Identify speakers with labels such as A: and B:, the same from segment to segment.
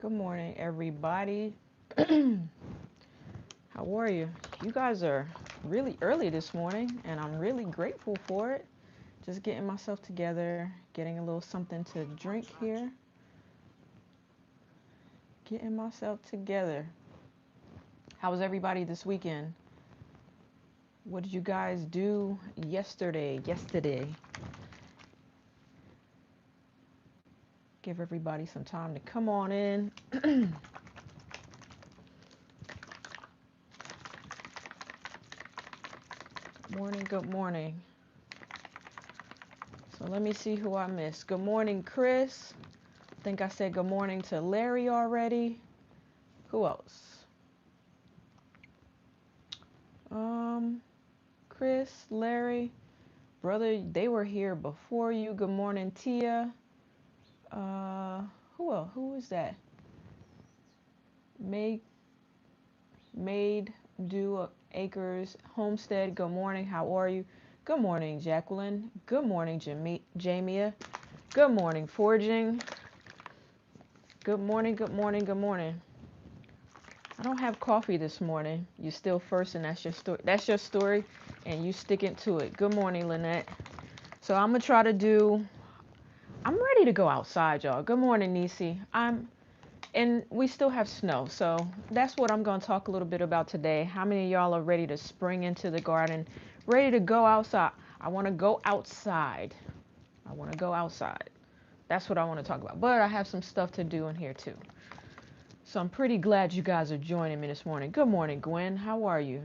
A: Good morning, everybody. How are you? You guys are really early this morning, and I'm really grateful for it. Just getting myself together, getting a little something to drink here, getting myself together. How was everybody this weekend? What did you guys do yesterday? Give everybody some time to come on in. Morning, good morning. So let me see who I missed. Good morning, Chris. I think I said good morning to Larry already. Who else? Um, Chris, Larry, brother, they were here before you. Good morning, Tia. Uh, who else? Who is that? May Maid Do Acres Homestead. Good morning. How are you? Good morning, Jacqueline. Good morning, Jamia. Good morning, Forging. Good morning. Good morning. Good morning. I don't have coffee this morning. You're still first, and that's your story. That's your story, and you sticking to it. Good morning, Lynette. So I'm gonna try to do. I'm ready to go outside, y'all. Good morning, Nisi. And we still have snow, so that's what I'm gonna talk a little bit about today. How many of y'all are ready to spring into the garden, ready to go outside? I want to go outside. I want to go outside. That's what I want to talk about. But I have some stuff to do in here too. So I'm pretty glad you guys are joining me this morning. Good morning, Gwen. How are you?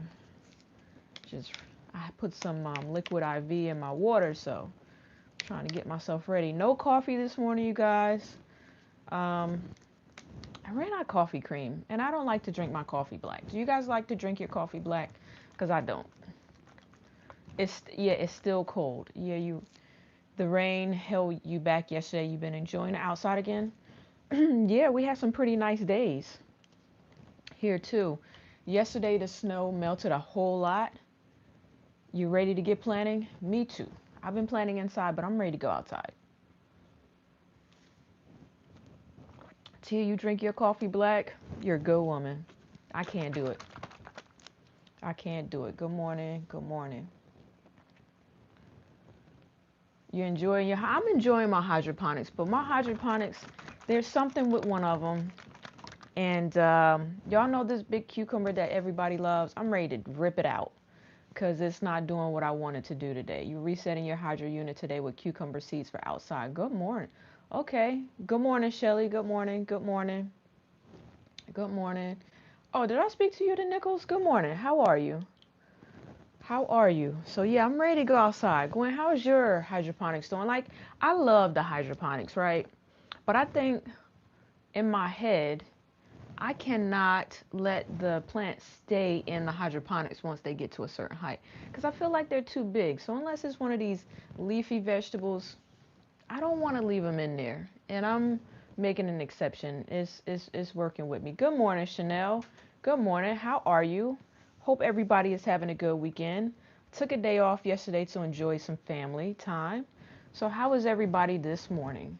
A: Just I put some liquid IV in my water, so I'm trying to get myself ready. No coffee this morning, you guys. Um, I ran out of coffee cream, and I don't like to drink my coffee black. Do you guys like to drink your coffee black? Because I don't. It's still cold. The rain held you back yesterday. You've been enjoying the outside again. Yeah, we had some pretty nice days here too. Yesterday the snow melted a whole lot. You ready to get planting? Me too. I've been planting inside, but I'm ready to go outside. Tia, you drink your coffee black? You're a good woman. I can't do it. I can't do it. Good morning. Good morning. You enjoying your? I'm enjoying my hydroponics, but my hydroponics, there's something with one of them. And y'all know this big cucumber that everybody loves. I'm ready to rip it out because it's not doing what I wanted to do today. You're resetting your hydro unit today with cucumber seeds for outside. Good morning. Okay. Good morning, Shelly. Good morning. Good morning. Good morning. Oh, did I speak to you, the Nichols? Good morning. How are you? How are you? So yeah, I'm ready to go outside. Gwen, how is your hydroponics doing? Like, I love the hydroponics, right? But I think in my head, I cannot let the plants stay in the hydroponics once they get to a certain height because I feel like they're too big. So unless it's one of these leafy vegetables, I don't want to leave them in there. And I'm making an exception. It's working with me. Good morning, Chanel. Good morning. How are you? Hope everybody is having a good weekend. Took a day off yesterday to enjoy some family time. So how is everybody this morning?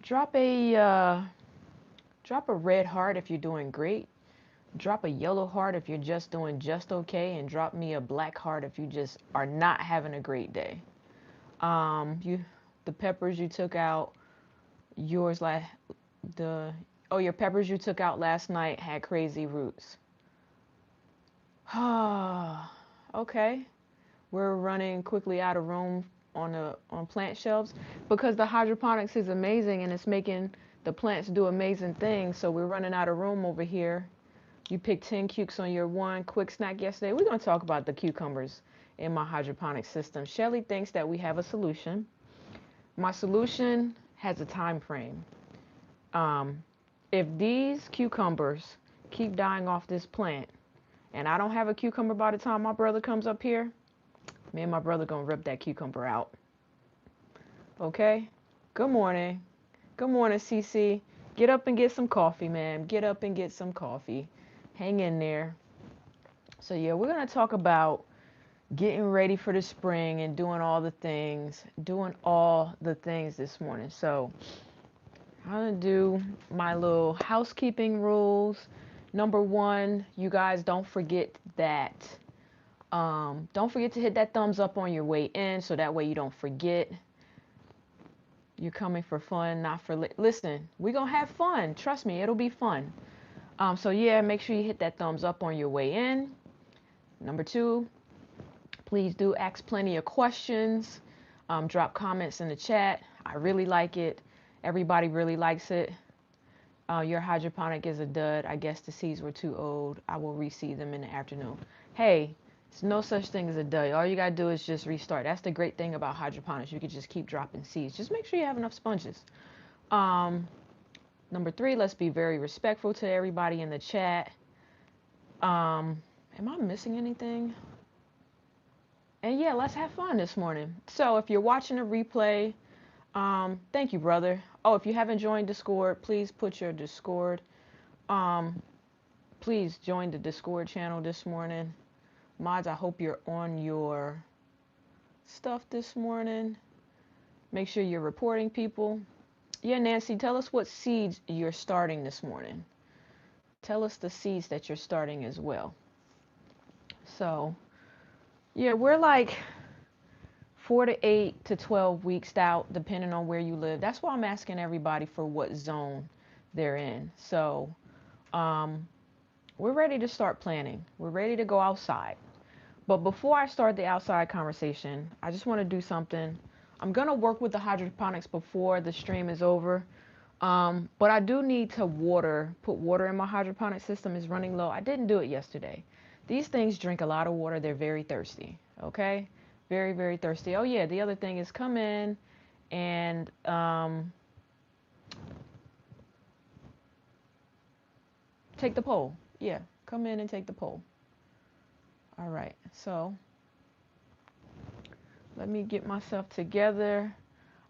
A: Drop a uh, Drop a red heart if you're doing great. Drop a yellow heart if you're just doing just okay, and drop me a black heart if you just are not having a great day. You, the peppers you took out, yours like the your peppers you took out last night had crazy roots. Okay, we're running quickly out of room on plant shelves because the hydroponics is amazing and it's making the plants do amazing things. So we're running out of room over here. You picked 10 cukes on your one quick snack yesterday. We're going to talk about the cucumbers in my hydroponic system. Shelly thinks that we have a solution. My solution has a time frame. Um, if these cucumbers keep dying off this plant and I don't have a cucumber by the time my brother comes up here, me and my brother going to rip that cucumber out. Okay? Good morning. Good morning, Cece. Get up and get some coffee, man. Get up and get some coffee. Hang in there. So yeah, we're going to talk about getting ready for the spring and doing all the things this morning. So I'm gonna do my little housekeeping rules. Number one, you guys don't forget that. Don't forget to hit that thumbs up on your way in, so that way you don't forget. You're coming for fun, not for listen. We're gonna have fun. Trust me, it'll be fun. So yeah, make sure you hit that thumbs up on your way in. Number two, please do ask plenty of questions. Drop comments in the chat. I really like it. Everybody really likes it. Your hydroponic is a dud. I guess the seeds were too old. I will reseed them in the afternoon. Hey, there's no such thing as a dud. All you gotta do is just restart. That's the great thing about hydroponics. You can just keep dropping seeds. Just make sure you have enough sponges. Number three, let's be very respectful to everybody in the chat. Am I missing anything? And yeah, let's have fun this morning. So if you're watching a replay, thank you, brother. Oh, if you haven't joined Discord, please put your Discord. Please join the Discord channel this morning. Mods, I hope you're on your stuff this morning. Make sure you're reporting people. Yeah, Nancy, tell us what seeds you're starting this morning. Tell us the seeds that you're starting as well. So, yeah, we're like 4 to 8 to 12 weeks out, depending on where you live. That's why I'm asking everybody for what zone they're in. So, we're ready to start planning. We're ready to go outside. But before I start the outside conversation, I just want to do something. I'm going to work with the hydroponics before the stream is over. But I do need to put water in my hydroponic system. Is running low. I didn't do it yesterday. These things drink a lot of water. They're very thirsty. Okay? Very, very thirsty. Oh yeah, the other thing is come in and take the poll. Yeah, come in and take the poll. All right, so let me get myself together.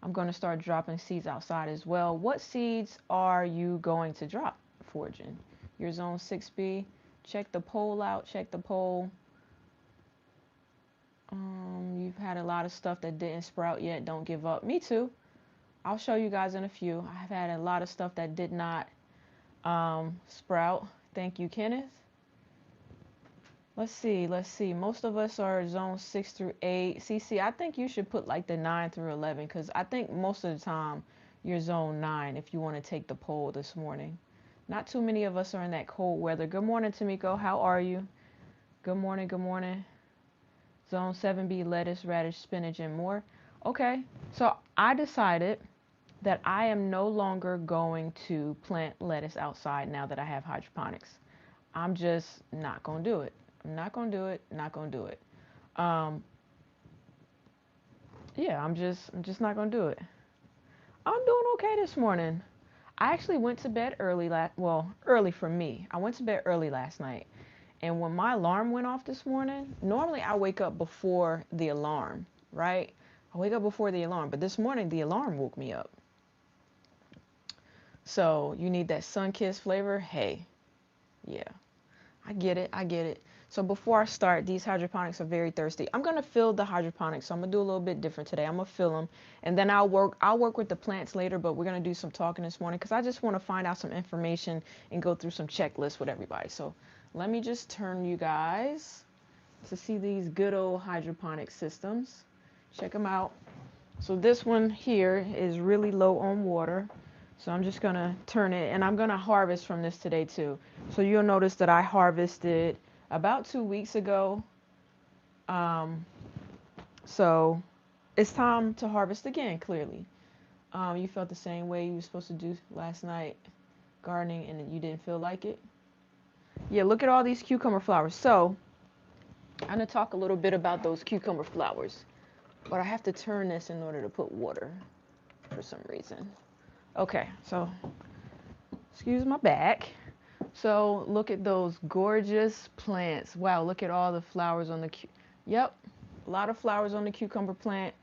A: I'm going to start dropping seeds outside as well. What seeds are you going to drop, Fortune? Your zone 6B. Check the poll out. Check the poll. You've had a lot of stuff that didn't sprout yet. Don't give up. Me too. I'll show you guys in a few. I've had a lot of stuff that did not sprout. Thank you, Kenneth. Let's see. Most of us are zone 6 through 8. CC, I think you should put like the 9 through 11 because I think most of the time you're zone 9 if you want to take the poll this morning. Not too many of us are in that cold weather. Good morning, Tamiko. How are you? Good morning. Good morning. Zone 7B, lettuce, radish, spinach, and more. Okay, so I decided that I am no longer going to plant lettuce outside now that I have hydroponics. I'm just not going to do it. I'm not going to do it. Not going to do it. Yeah, I'm just not going to do it. I'm doing okay this morning. I actually went to bed early early for me. I went to bed early last night. And when my alarm went off this morning, normally I wake up before the alarm, right? I wake up before the alarm, but this morning the alarm woke me up. So you need that sun-kissed flavor? Hey, yeah, I get it. I get it. So before I start, these hydroponics are very thirsty. I'm going to fill the hydroponics. So I'm going to do a little bit different today. I'm going to fill them and then I'll work with the plants later, but we're going to do some talking this morning because I just want to find out some information and go through some checklists with everybody. So let me just turn you guys to see these good old hydroponic systems. Check them out. So this one here is really low on water. So I'm just going to turn it, and I'm going to harvest from this today too. So you'll notice that I harvested about 2 weeks ago. So it's time to harvest again, clearly. You felt the same way you were supposed to do last night, gardening, and you didn't feel like it. Yeah, look at all these cucumber flowers. So I'm going to talk a little bit about those cucumber flowers, but I have to turn this in order to put water for some reason. Okay, so excuse my back. So look at those gorgeous plants. Wow, look at all the flowers on the yep, a lot of flowers on the cucumber plant.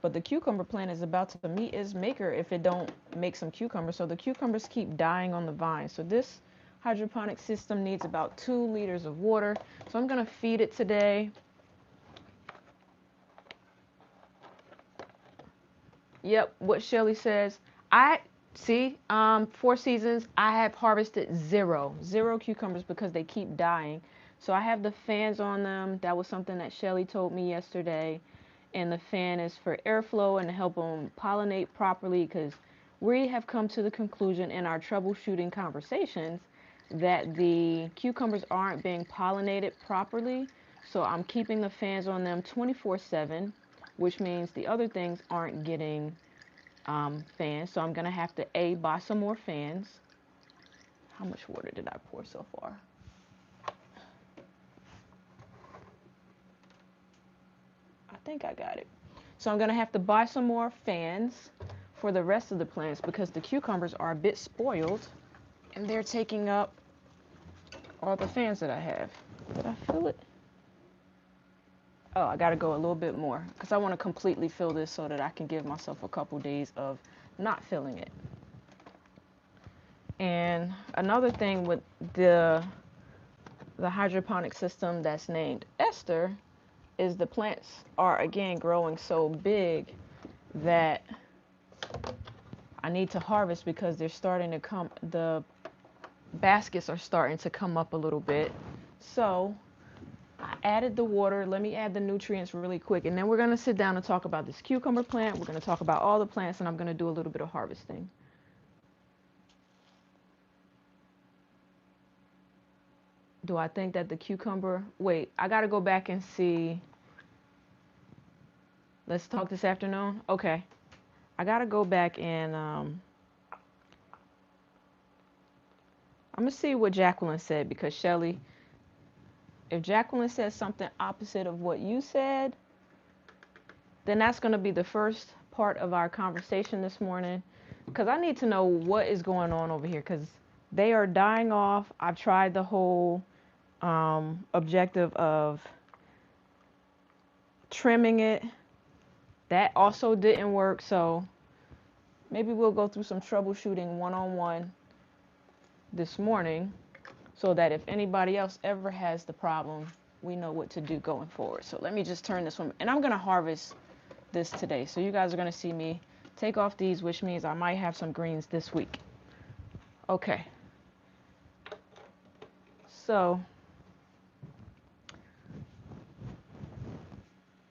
A: But the cucumber plant is about to meet its maker if it don't make some cucumbers. So the cucumbers keep dying on the vine. So this hydroponic system needs about 2 liters of water. So I'm going to feed it today. Yep, what Shelly says. See, 4 seasons, I have harvested zero cucumbers because they keep dying. So I have the fans on them. That was something that Shelly told me yesterday. And the fan is for airflow and to help them pollinate properly, because we have come to the conclusion in our troubleshooting conversations that the cucumbers aren't being pollinated properly. So I'm keeping the fans on them 24/7, which means the other things aren't getting fans. So I'm going to have to buy some more fans. How much water did I pour so far? I think I got it. So I'm going to have to buy some more fans for the rest of the plants because the cucumbers are a bit spoiled and they're taking up all the fans that I have. Did I fill it? Oh, I got to go a little bit more because I want to completely fill this so that I can give myself a couple days of not filling it. And another thing with the hydroponic system that's named Esther is the plants are again growing so big that I need to harvest because they're starting to come, the baskets are starting to come up a little bit. So I added the water. Let me add the nutrients really quick, and then we're going to sit down and talk about this cucumber plant. We're going to talk about all the plants, and I'm going to do a little bit of harvesting. Do I think that the cucumber, wait, I got to go back and see. Let's talk this afternoon. Okay. I got to go back and I'm going to see what Jacqueline said, because Shelly, if Jacqueline says something opposite of what you said, then that's going to be the first part of our conversation this morning, because I need to know what is going on over here, because they are dying off. I've tried the whole objective of trimming it. That also didn't work, so maybe we'll go through some troubleshooting one-on-one this morning so that if anybody else ever has the problem, we know what to do going forward. So let me just turn this one, and I'm going to harvest this today. So you guys are going to see me take off these, which means I might have some greens this week. Okay. So,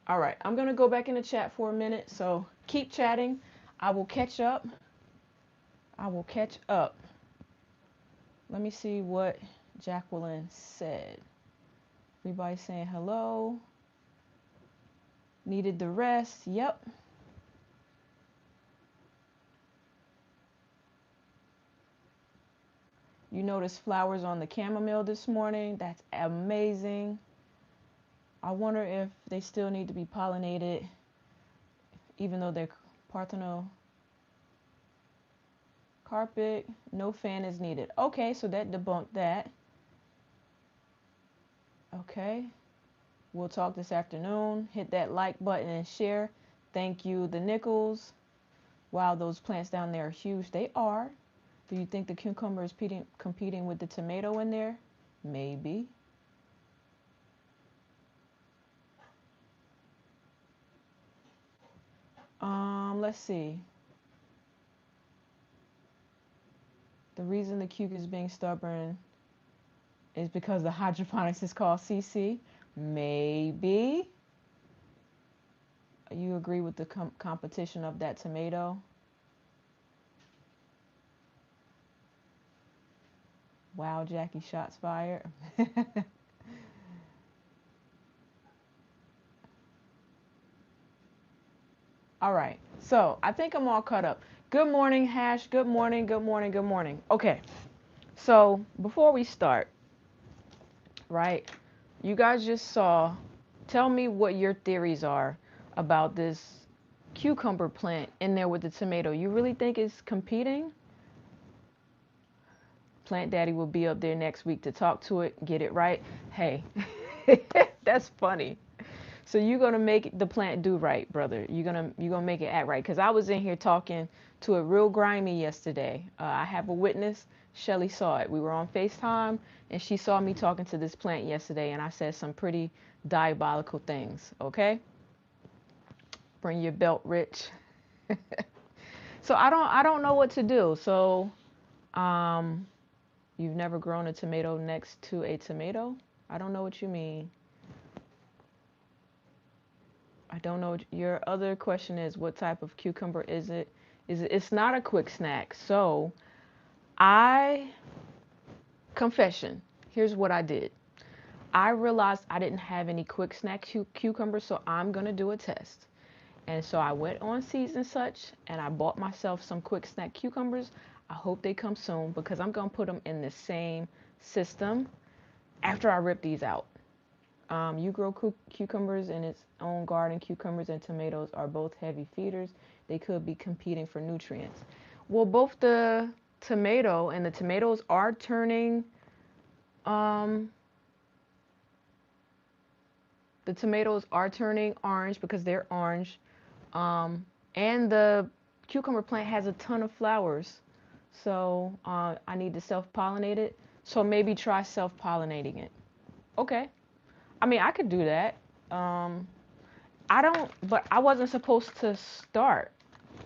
A: all right, I'm going to go back in the chat for a minute. So keep chatting. I will catch up. Let me see what Jacqueline said. Everybody saying hello. Needed the rest. Yep. You noticed flowers on the chamomile this morning. That's amazing. I wonder if they still need to be pollinated, even though they're Partheno carpet. No fan is needed. Okay, so that debunked that. Okay. We'll talk this afternoon. Hit that like button and share. Thank you, the Nichols. Wow, those plants down there are huge. They are. Do you think the cucumber is competing with the tomato in there? Maybe. Let's see. The reason the cucumber is being stubborn is because the hydroponics is called CC. Maybe. You agree with the competition of that tomato? Wow, Jackie, shots fired. All right, so I think I'm all caught up. Good morning, Hash. Good morning, good morning, good morning. Okay, so before we start, right, you guys just saw, tell me what your theories are about this cucumber plant in there with the tomato. You really think it's competing? Plant Daddy will be up there next week to talk to it, get it right. Hey, that's funny. So you're gonna make the plant do right, brother. You're gonna make it act right. Cause I was in here talking to it real grimy yesterday. I have a witness. Shelly saw it. We were on FaceTime, and she saw me talking to this plant yesterday, and I said some pretty diabolical things. Okay. Bring your belt, Rich. So I don't know what to do. So um, you've never grown a tomato next to a tomato? I don't know what you mean. I don't know. Your other question is, what type of cucumber is it? It's not a quick snack. So I, confession, here's what I did. I realized I didn't have any quick snack cucumbers, so I'm going to do a test. And so I went on Seeds and Such and I bought myself some quick snack cucumbers. I hope they come soon because I'm going to put them in the same system after I rip these out. You grow cucumbers in its own garden. Cucumbers and tomatoes are both heavy feeders. They could be competing for nutrients. Well, both the tomato and the tomatoes are turning, um, the tomatoes are turning orange because they're orange. And the cucumber plant has a ton of flowers. So I need to self-pollinate it. So maybe try self-pollinating it. Okay. I mean, I could do that. Um, I don't, but I wasn't supposed to start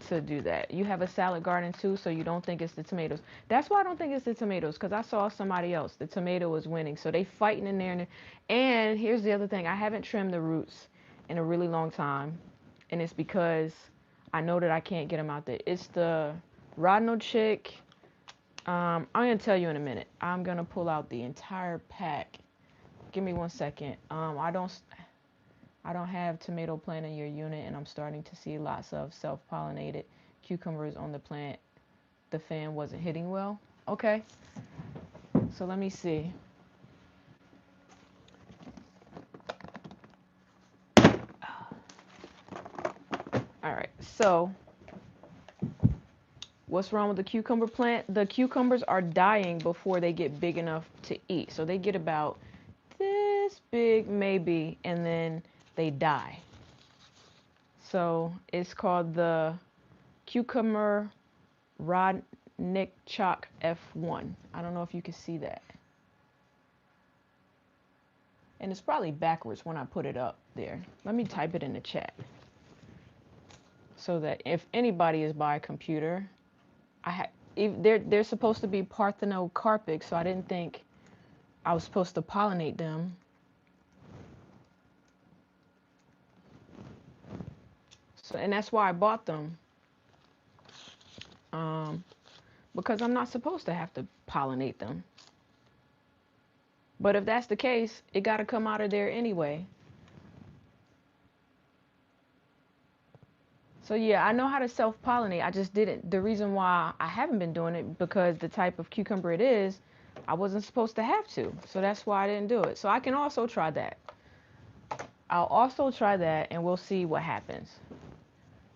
A: to do that. You have a salad garden too, so you don't think it's the tomatoes. That's why I don't think it's the tomatoes, because I saw somebody else. The tomato was winning. So they fighting in there. And here's the other thing. I haven't trimmed the roots in a really long time. And it's because I know that I can't get them out there. It's the Rodno Chick. I'm going to tell you in a minute. I'm going to pull out the entire pack. Give me 1 second. I don't have tomato plant in your unit, and I'm starting to see lots of self-pollinated cucumbers on the plant. The fan wasn't hitting well. Okay, so let me see. All right, so what's wrong with the cucumber plant? The cucumbers are dying before they get big enough to eat. So they get about this big maybe, and then they die. So it's called the cucumber Rodnick Chalk F1. I don't know if you can see that. And it's probably backwards when I put it up there. Let me type it in the chat so that if anybody is by a computer, they're supposed to be parthenocarpic, so I didn't think I was supposed to pollinate them. So, and that's why I bought them. Because I'm not supposed to have to pollinate them. But if that's the case, it got to come out of there anyway. So yeah, I know how to self-pollinate. I just didn't. The reason why I haven't been doing it because the type of cucumber it is, I wasn't supposed to have to. So that's why I didn't do it. So I can also try that. I'll also try that and we'll see what happens.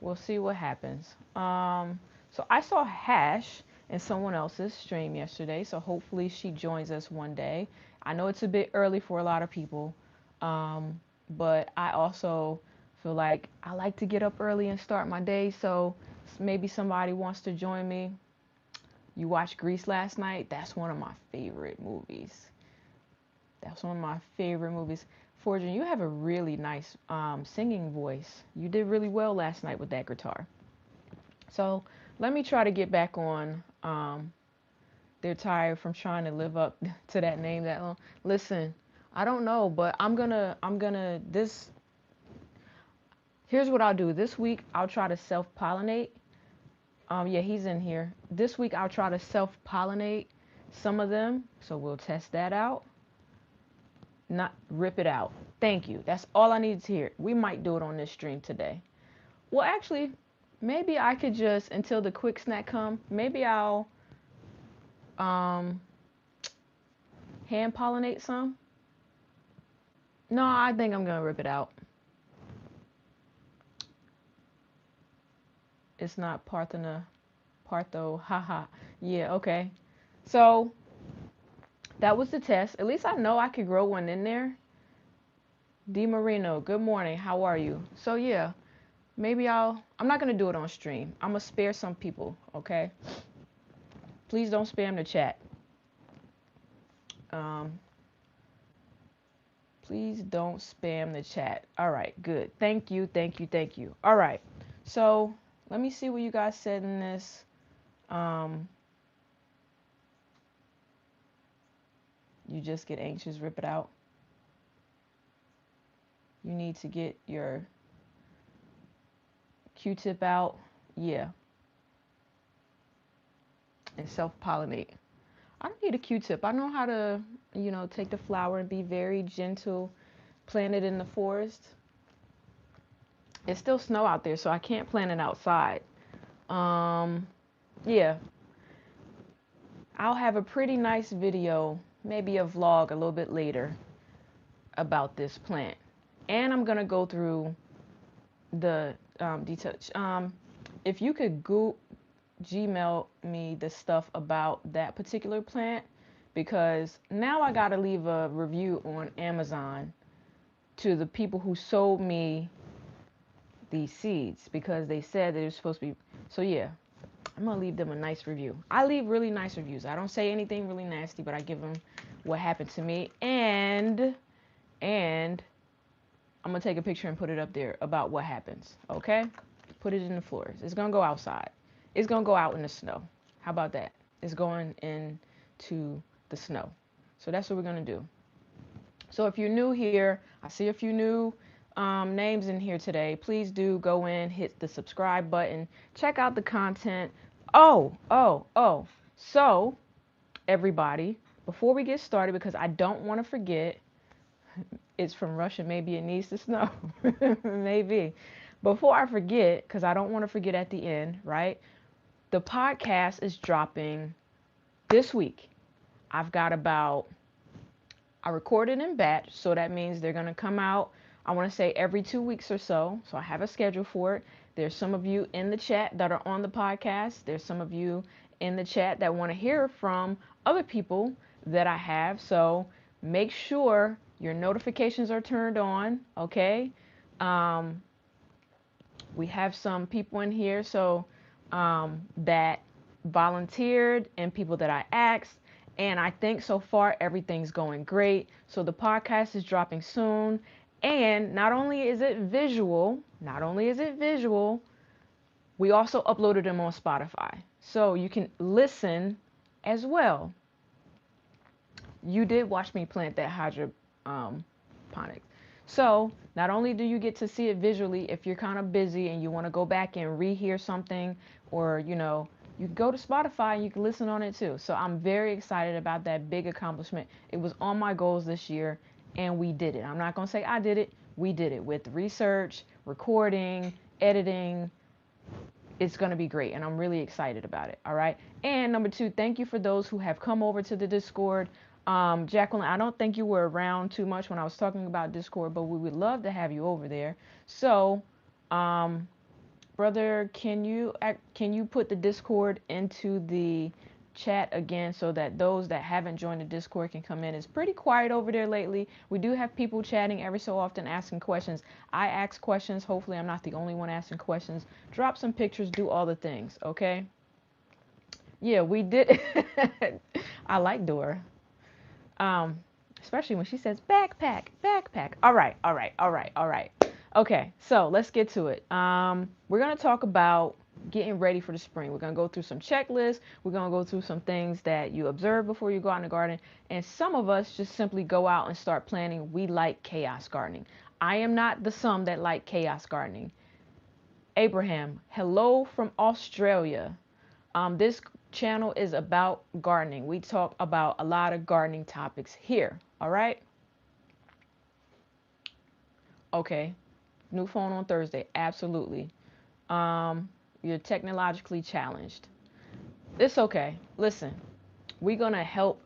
A: We'll see what happens. So I saw Hash in someone else's stream yesterday. So hopefully she joins us one day. I know it's a bit early for a lot of people. But I also feel like I like to get up early and start my day. So maybe somebody wants to join me. You watched Grease last night? That's one of my favorite movies. That's one of my favorite movies. Fortune, you have a really nice singing voice. You did really well last night with that guitar. So let me try to get back on. They're tired from trying to live up to that name that long. Listen, I don't know, but here's what I'll do. This week, I'll try to self-pollinate. Yeah, he's in here. This week, I'll try to self-pollinate some of them. So we'll test that out. Not rip it out. Thank you. That's all I needed to hear. We might do it on this stream today. Well, actually, maybe I could just, until the quick snack come, maybe I'll hand pollinate some. No, I think I'm going to rip it out. It's not Partho, haha. Yeah, okay. So that was the test. At least I know I could grow one in there. D Marino, good morning. How are you? So yeah, maybe I'm not going to do it on stream. I'm going to spare some people, okay? Please don't spam the chat. Please don't spam the chat. All right, good. Thank you, thank you, thank you. All right, so Let me see what you guys said in this. You just get anxious, rip it out. You need to get your Q-tip out. Yeah. And self-pollinate. I don't need a Q-tip. I know how to, take the flower and be very gentle, plant it in the forest. It's still snow out there, so I can't plant it outside. Yeah. I'll have a pretty nice video, maybe a vlog a little bit later about this plant. And I'm going to go through the details. If you could Gmail me the stuff about that particular plant, because now I got to leave a review on Amazon to the people who sold me these seeds, because they said they're supposed to be. So yeah, I'm gonna leave them a nice review. I leave really nice reviews. I don't say anything really nasty, but I give them what happened to me, and I'm gonna take a picture and put it up there about what happens. Okay, put it in the floors. It's gonna go outside. It's gonna go out in the snow. How about that? It's going into the snow. So that's what we're gonna do. So if you're new here, I see a few new names in here today. Please do go in, hit the subscribe button, check out the content. Oh. So, everybody, before we get started, because I don't want to forget, it's from Russia, maybe it needs to snow. Maybe. Before I forget, because I don't want to forget at the end, right? The podcast is dropping this week. I've got I recorded in batch, so that means they're going to come out, I want to say every 2 weeks or so. So I have a schedule for it. There's some of you in the chat that are on the podcast. There's some of you in the chat that want to hear from other people that I have. So make sure your notifications are turned on, okay? We have some people in here that volunteered and people that I asked. And I think so far everything's going great. So the podcast is dropping soon. And not only is it visual, we also uploaded them on Spotify. So you can listen as well. You did watch me plant that hydroponic. So not only do you get to see it visually, if you're kind of busy and you want to go back and rehear something, or, you can go to Spotify and you can listen on it too. So I'm very excited about that big accomplishment. It was on my goals this year and we did it. I'm not going to say I did it. We did it with research, recording, editing. It's going to be great and I'm really excited about it. All right. And number 2, thank you for those who have come over to the Discord. Jacqueline, I don't think you were around too much when I was talking about Discord, but we would love to have you over there. So, brother, can you put the Discord into the chat again so that those that haven't joined the Discord can come in? It's pretty quiet over there lately. We do have people chatting every so often, asking questions. I ask questions. Hopefully I'm not the only one asking questions. Drop some pictures, do all the things, okay? Yeah, we did. I like Dora. Especially when she says backpack. All right. Okay, so let's get to it. We're going to talk about getting ready for the spring. We're going to go through some checklists. We're going to go through some things that you observe before you go out in the garden. And some of us just simply go out and start planting. We like chaos gardening. I am not the some that like chaos gardening. Abraham, hello from Australia. This channel is about gardening. We talk about a lot of gardening topics here. All right. Okay. New phone on Thursday. Absolutely. You're technologically challenged. It's okay. Listen, we're going to help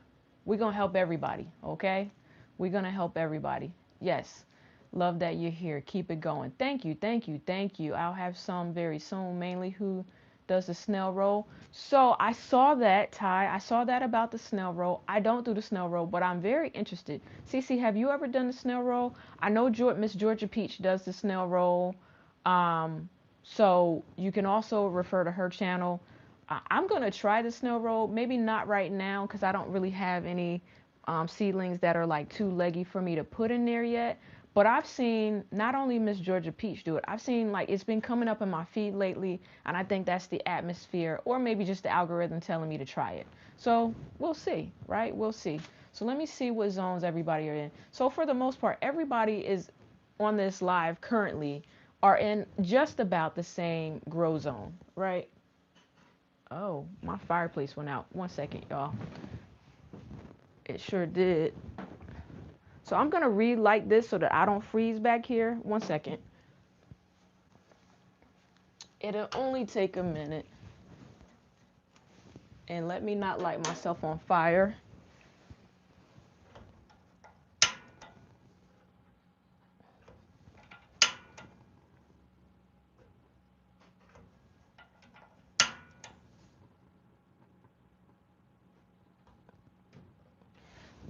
A: everybody. Okay. We're going to help everybody. Yes. Love that you're here. Keep it going. Thank you. I'll have some very soon, mainly who does the snail roll. So I saw that, Ty. I saw that about the snail roll. I don't do the snail roll, but I'm very interested. Cece, have you ever done the snail roll? I know Miss Georgia Peach does the snail roll. So you can also refer to her channel. I'm going to try the snail roll. Maybe not right now because I don't really have any seedlings that are like too leggy for me to put in there yet. But I've seen not only Miss Georgia Peach do it, I've seen like it's been coming up in my feed lately, and I think that's the atmosphere or maybe just the algorithm telling me to try it. So we'll see, right? We'll see. So let me see what zones everybody are in. So for the most part, everybody is on this live currently are in just about the same grow zone, right? Oh, my fireplace went out. 1 second, y'all. It sure did. So I'm going to relight this so that I don't freeze back here. 1 second. It'll only take a minute. And let me not light myself on fire.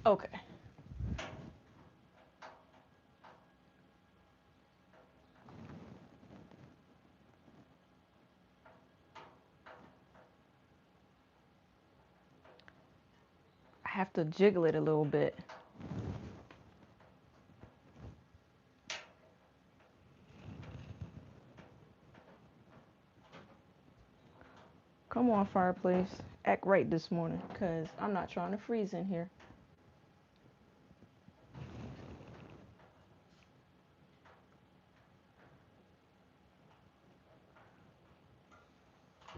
A: Okay. I have to jiggle it a little bit. Come on, fireplace. Act right this morning, because I'm not trying to freeze in here.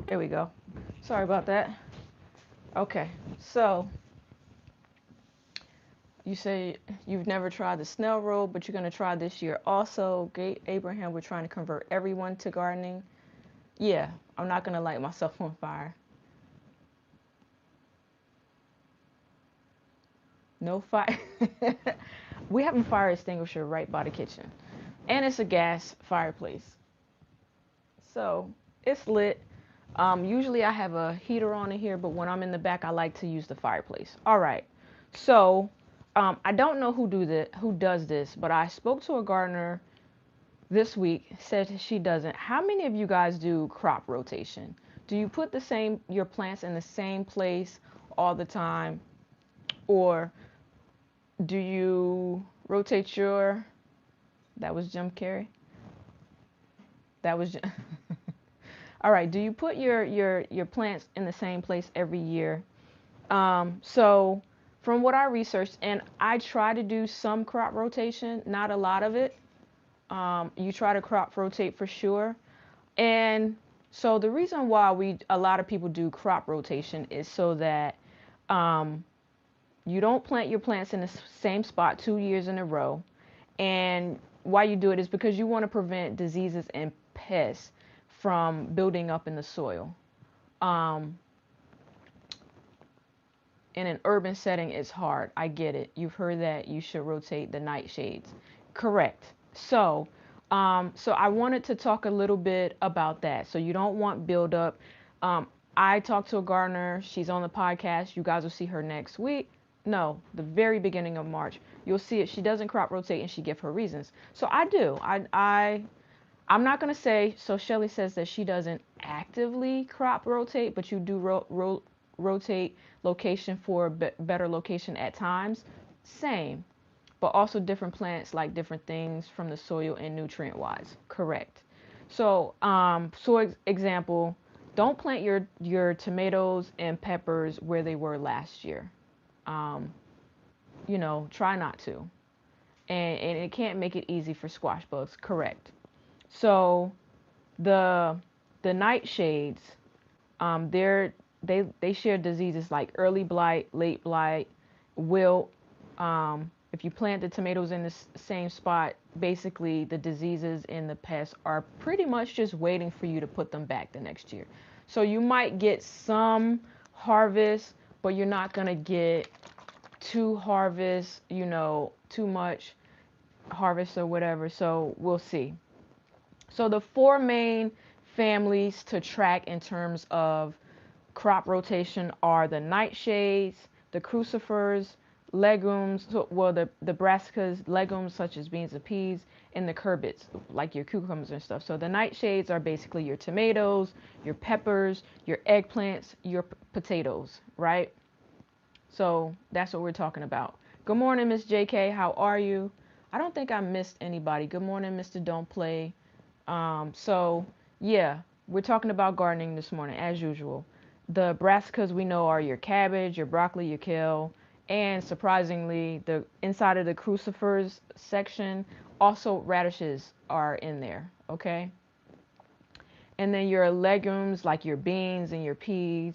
A: There we go. Sorry about that. Okay, so you say you've never tried the snail roll, but you're going to try this year. Also, Abraham, we're trying to convert everyone to gardening. Yeah, I'm not going to light myself on fire. No fire. We have a fire extinguisher right by the kitchen. And it's a gas fireplace. So it's lit. Usually I have a heater on in here, but when I'm in the back, I like to use the fireplace. All right. So I don't know who does this, but I spoke to a gardener this week, said she doesn't. How many of you guys do crop rotation? Do you put your plants in the same place all the time? Or do you rotate that was Jim Carrey? That was All right, do you put your plants in the same place every year? So from what I researched, and I try to do some crop rotation, not a lot of it. You try to crop rotate for sure. And so the reason why a lot of people do crop rotation is so that you don't plant your plants in the same spot 2 years in a row. And why you do it is because you want to prevent diseases and pests from building up in the soil. In an urban setting, it's hard. I get it. You've heard that you should rotate the nightshades. Correct. So I wanted to talk a little bit about that. So you don't want buildup. I talked to a gardener. She's on the podcast. You guys will see her next week. No, the very beginning of March. You'll see it. She doesn't crop rotate, and she give her reasons. So I do. I'm not going to say, so Shelly says that she doesn't actively crop rotate, but you do rotate location for better location at times. Same, but also different plants like different things from the soil and nutrient wise. Correct. So, example, don't plant your tomatoes and peppers where they were last year. Try not to. And it can't make it easy for squash bugs. Correct. So the nightshades, they share diseases like early blight, late blight, wilt. If you plant the tomatoes in the same spot, basically the diseases and the pests are pretty much just waiting for you to put them back the next year. So you might get some harvest, but you're not going to get too much harvest or whatever. So we'll see. So the four main families to track in terms of crop rotation are the nightshades, the crucifers, legumes, the brassicas, legumes such as beans and peas, and the curbits, like your cucumbers and stuff. So the nightshades are basically your tomatoes, your peppers, your eggplants, your potatoes, right? So that's what we're talking about. Good morning, Miss JK. How are you? I don't think I missed anybody. Good morning, Mr. Don't Play. So yeah, we're talking about gardening this morning as usual. The brassicas we know are your cabbage, your broccoli, your kale, and surprisingly, the inside of the crucifers section, also radishes are in there. Okay. And then your legumes like your beans and your peas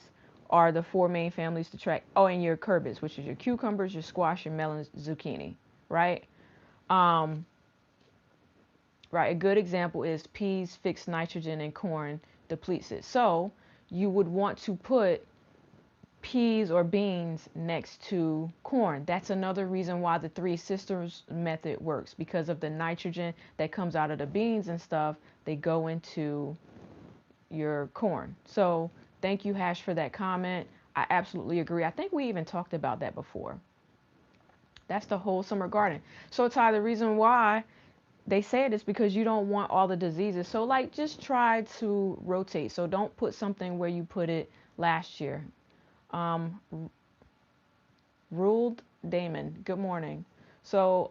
A: are the four main families to track. Oh, and your curbits, which is your cucumbers, your squash, your melons, zucchini, right? Um, right. A good example is peas fix nitrogen and corn depletes it. So you would want to put peas or beans next to corn. That's another reason why the three sisters method works, because of the nitrogen that comes out of the beans and stuff. They go into your corn. So thank you, Hash, for that comment. I absolutely agree. I think we even talked about that before. That's the whole summer garden. So Ty, the reason why they say it is because you don't want all the diseases. So like just try to rotate. So don't put something where you put it last year. Um, Ruled Damon, good morning. So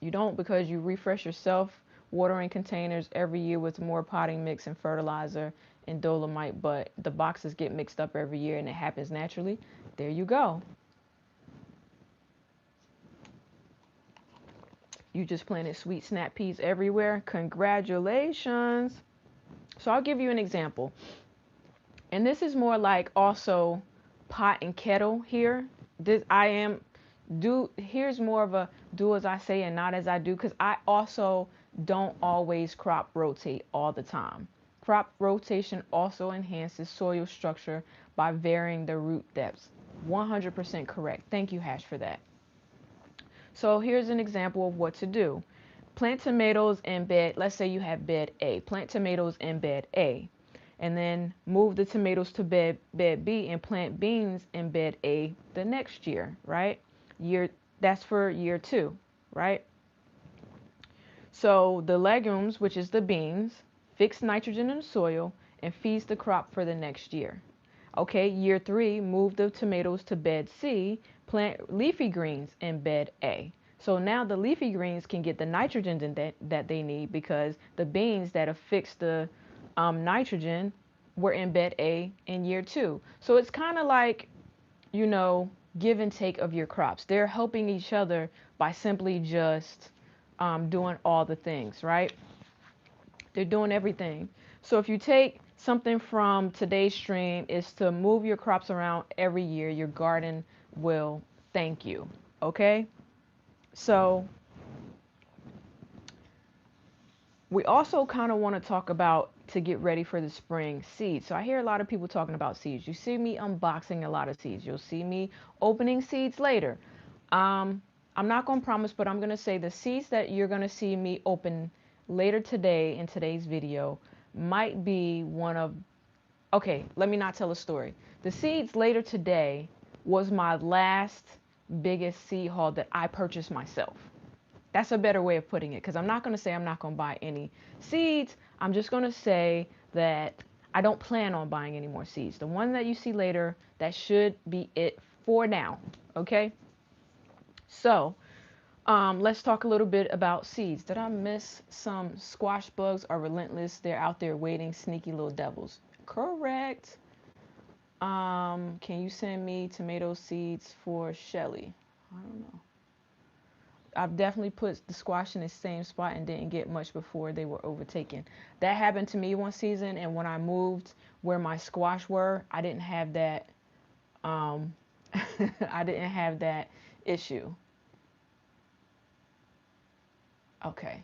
A: you don't, because you refresh yourself watering containers every year with more potting mix and fertilizer and dolomite, but the boxes get mixed up every year and it happens naturally. There you go. You just planted sweet snap peas everywhere. Congratulations. So I'll give you an example. And this is more like also pot and kettle here. This I am do here's more of a do as I say and not as I do, because I also don't always crop rotate all the time. Crop rotation also enhances soil structure by varying the root depths. 100% correct. Thank you, Hash, for that. So here's an example of what to do. Plant tomatoes in bed. Let's say you have bed A. Plant tomatoes in bed A. And then move the tomatoes to bed B and plant beans in bed A the next year, right? That's for year 2, right? So the legumes, which is the beans, fix nitrogen in the soil and feeds the crop for the next year. Okay, year 3, move the tomatoes to bed C, plant leafy greens in bed A. So now the leafy greens can get the nitrogen that they need, because the beans that have fixed the nitrogen were in bed A in year 2. So it's kind of like, you know, give and take of your crops. They're helping each other by simply just doing all the things, right? They're doing everything. So if you take something from today's stream, is to move your crops around every year, your garden will thank you. Okay? So we also kind of want to talk about, to get ready for the spring, seeds. So I hear a lot of people talking about seeds. You see me unboxing a lot of seeds. You'll see me opening seeds later. I'm not going to promise, but I'm going to say the seeds that you're going to see me open later today in today's video might be one of, okay, let me not tell a story. The seeds later today was my last biggest seed haul that I purchased myself. That's a better way of putting it, because I'm not going to say I'm not going to buy any seeds. I'm just going to say that I don't plan on buying any more seeds. The one that you see later, that should be it for now. Okay? So, let's talk a little bit about seeds. Did I miss some? Squash bugs are relentless. They're out there waiting, sneaky little devils. Correct. Can you send me tomato seeds for Shelly? I don't know. I've definitely put the squash in the same spot and didn't get much before they were overtaken. That happened to me one season, and when I moved where my squash were, I didn't have that I didn't have that issue. Okay.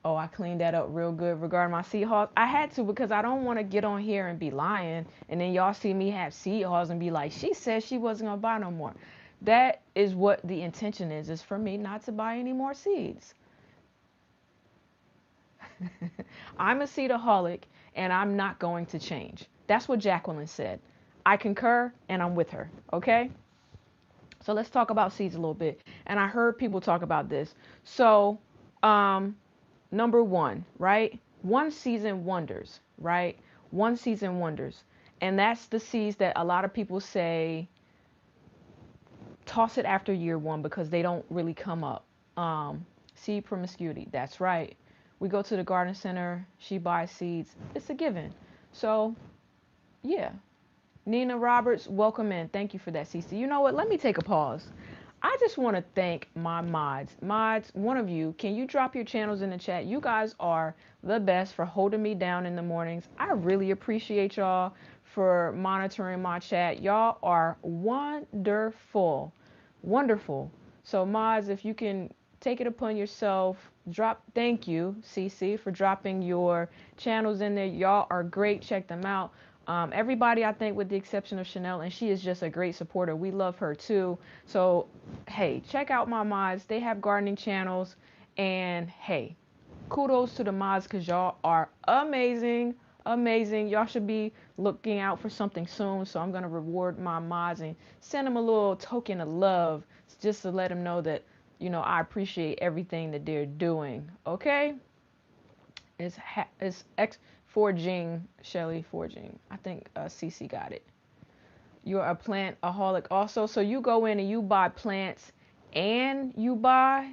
A: Oh, I cleaned that up real good regarding my seed hauls. I had to, because I don't want to get on here and be lying, and then y'all see me have seed hauls and be like, she said she wasn't gonna buy no more. That is what the intention is for me not to buy any more seeds. I'm a seedaholic, and I'm not going to change. That's what Jacqueline said. I concur, and I'm with her. Okay? So let's talk about seeds a little bit. And I heard people talk about this. So, number 1, right? One season wonders, right? One season wonders. And that's the seeds that a lot of people say toss it after year 1 because they don't really come up. Seed promiscuity, that's right. We go to the garden center, she buys seeds, it's a given. So yeah, Nina Roberts, welcome in. Thank you for that, CC. You know what? Let me take a pause. I just want to thank my mods. Mods, one of you, can you drop your channels in the chat? You guys are the best for holding me down in the mornings. I really appreciate y'all for monitoring my chat. Y'all are wonderful. Wonderful. So mods, if you can take it upon yourself, thank you, CC, for dropping your channels in there. Y'all are great. Check them out. Everybody, I think, with the exception of Chanel, and she is just a great supporter. We love her too. So, hey, check out my mods. They have gardening channels. And hey, kudos to the mods because y'all are amazing. Amazing. Y'all should be looking out for something soon. So I'm going to reward my mods and send them a little token of love just to let them know that, you know, I appreciate everything that they're doing. Okay? It's forging, Shelly forging. I think CC got it. You're a plant-aholic also. So you go in and you buy plants and you buy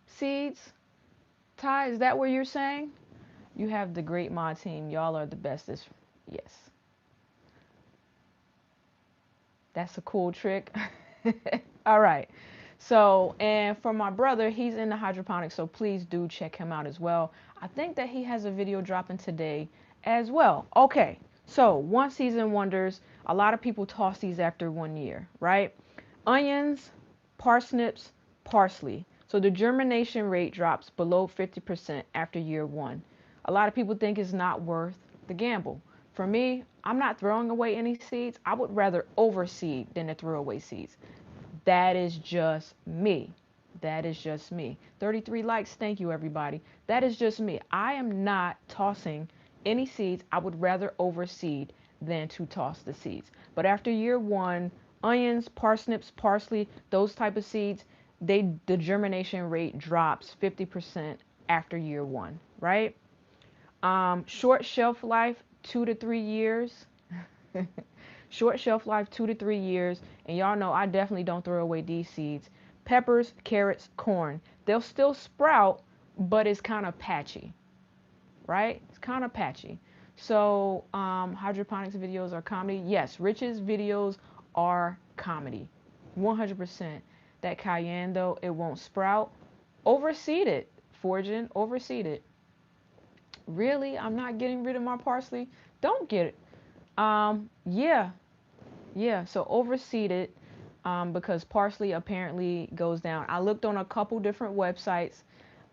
A: seeds. Ty, is that what you're saying? You have the great mod team. Y'all are the bestest. Yes. That's a cool trick. All right. So, and for my brother, he's in the hydroponics, so please do check him out as well. I think that he has a video dropping today as well. Okay. So, one season wonders. A lot of people toss these after 1 year, right? Onions, parsnips, parsley. So the germination rate drops below 50% after year 1. A lot of people think it's not worth the gamble. For me, I'm not throwing away any seeds. I would rather overseed than to throw away seeds. That is just me. That is just me. 33 likes. Thank you, everybody. That is just me. I am not tossing any seeds. I would rather overseed than to toss the seeds. But after year 1, onions, parsnips, parsley, those type of seeds, the germination rate drops 50% after year 1, right? Short shelf life, 2 to 3 years. Short shelf life, 2 to 3 years. And y'all know I definitely don't throw away these seeds. Peppers, carrots, corn. They'll still sprout, but it's kind of patchy, right? It's kind of patchy. So hydroponics videos are comedy. Yes, Rich's videos are comedy. 100%. That cayenne, though, it won't sprout. Overseed it, foraging, overseed it. Really? I'm not getting rid of my parsley? Don't get it. Yeah. So overseed it because parsley apparently goes down. I looked on a couple different websites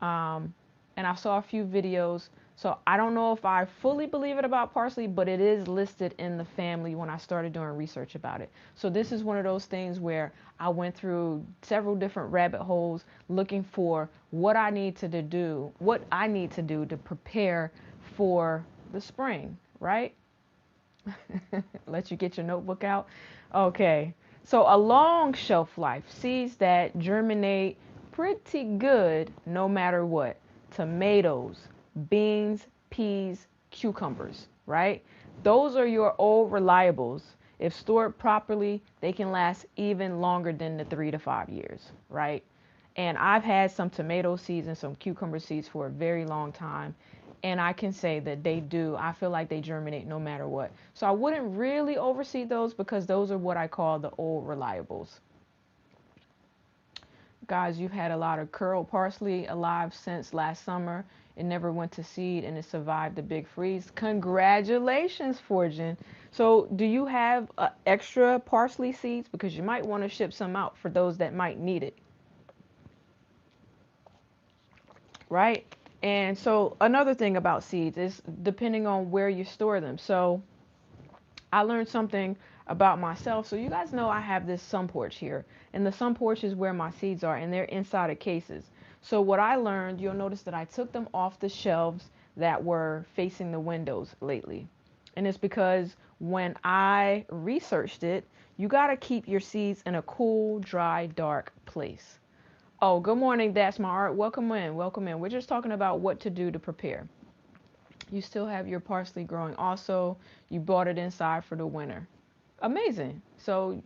A: and I saw a few videos. So I don't know if I fully believe it about parsley, but it is listed in the family when I started doing research about it. So this is one of those things where I went through several different rabbit holes looking for what I need to do to prepare for the spring, right? Let you get your notebook out. Okay. So a long shelf life, seeds that germinate pretty good no matter what. Tomatoes, beans, peas, cucumbers, right? Those are your old reliables. If stored properly, they can last even longer than the 3 to 5 years, right? And I've had some tomato seeds and some cucumber seeds for a very long time. And I can say that I feel like they germinate no matter what. So I wouldn't really overseed those because those are what I call the old reliables. Guys, you've had a lot of curled parsley alive since last summer. It never went to seed and it survived the big freeze. Congratulations, Fortune. So do you have extra parsley seeds? Because you might want to ship some out for those that might need it. Right? And so another thing about seeds is depending on where you store them. So I learned something about myself. So you guys know I have this sun porch here. And the sun porch is where my seeds are. And they're inside of cases. So what I learned, you'll notice that I took them off the shelves that were facing the windows lately. And it's because when I researched it, you got to keep your seeds in a cool, dry, dark place. Oh, good morning. That's my art. Welcome in. Welcome in. We're just talking about what to do to prepare. You still have your parsley growing also. You brought it inside for the winter. Amazing. So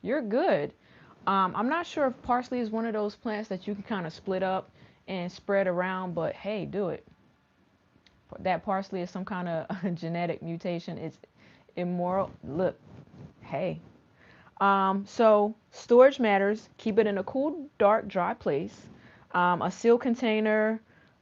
A: you're good. I'm not sure if parsley is one of those plants that you can kind of split up and spread around, but hey, do it. That parsley is some kind of genetic mutation. It's immoral. Look, hey. So storage matters. Keep it in a cool, dark, dry place. A sealed container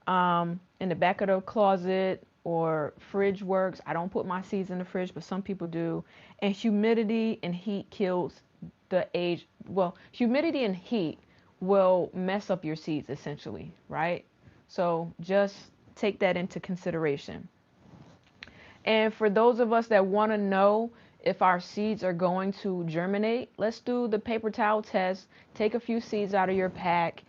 A: in the back of the closet or fridge works. I don't put my seeds in the fridge, but some people do. And humidity and heat kills the age. Well, humidity and heat will mess up your seeds essentially, right? So just take that into consideration. And for those of us that want to know if our seeds are going to germinate, let's do the paper towel test. Take a few seeds out of your pack,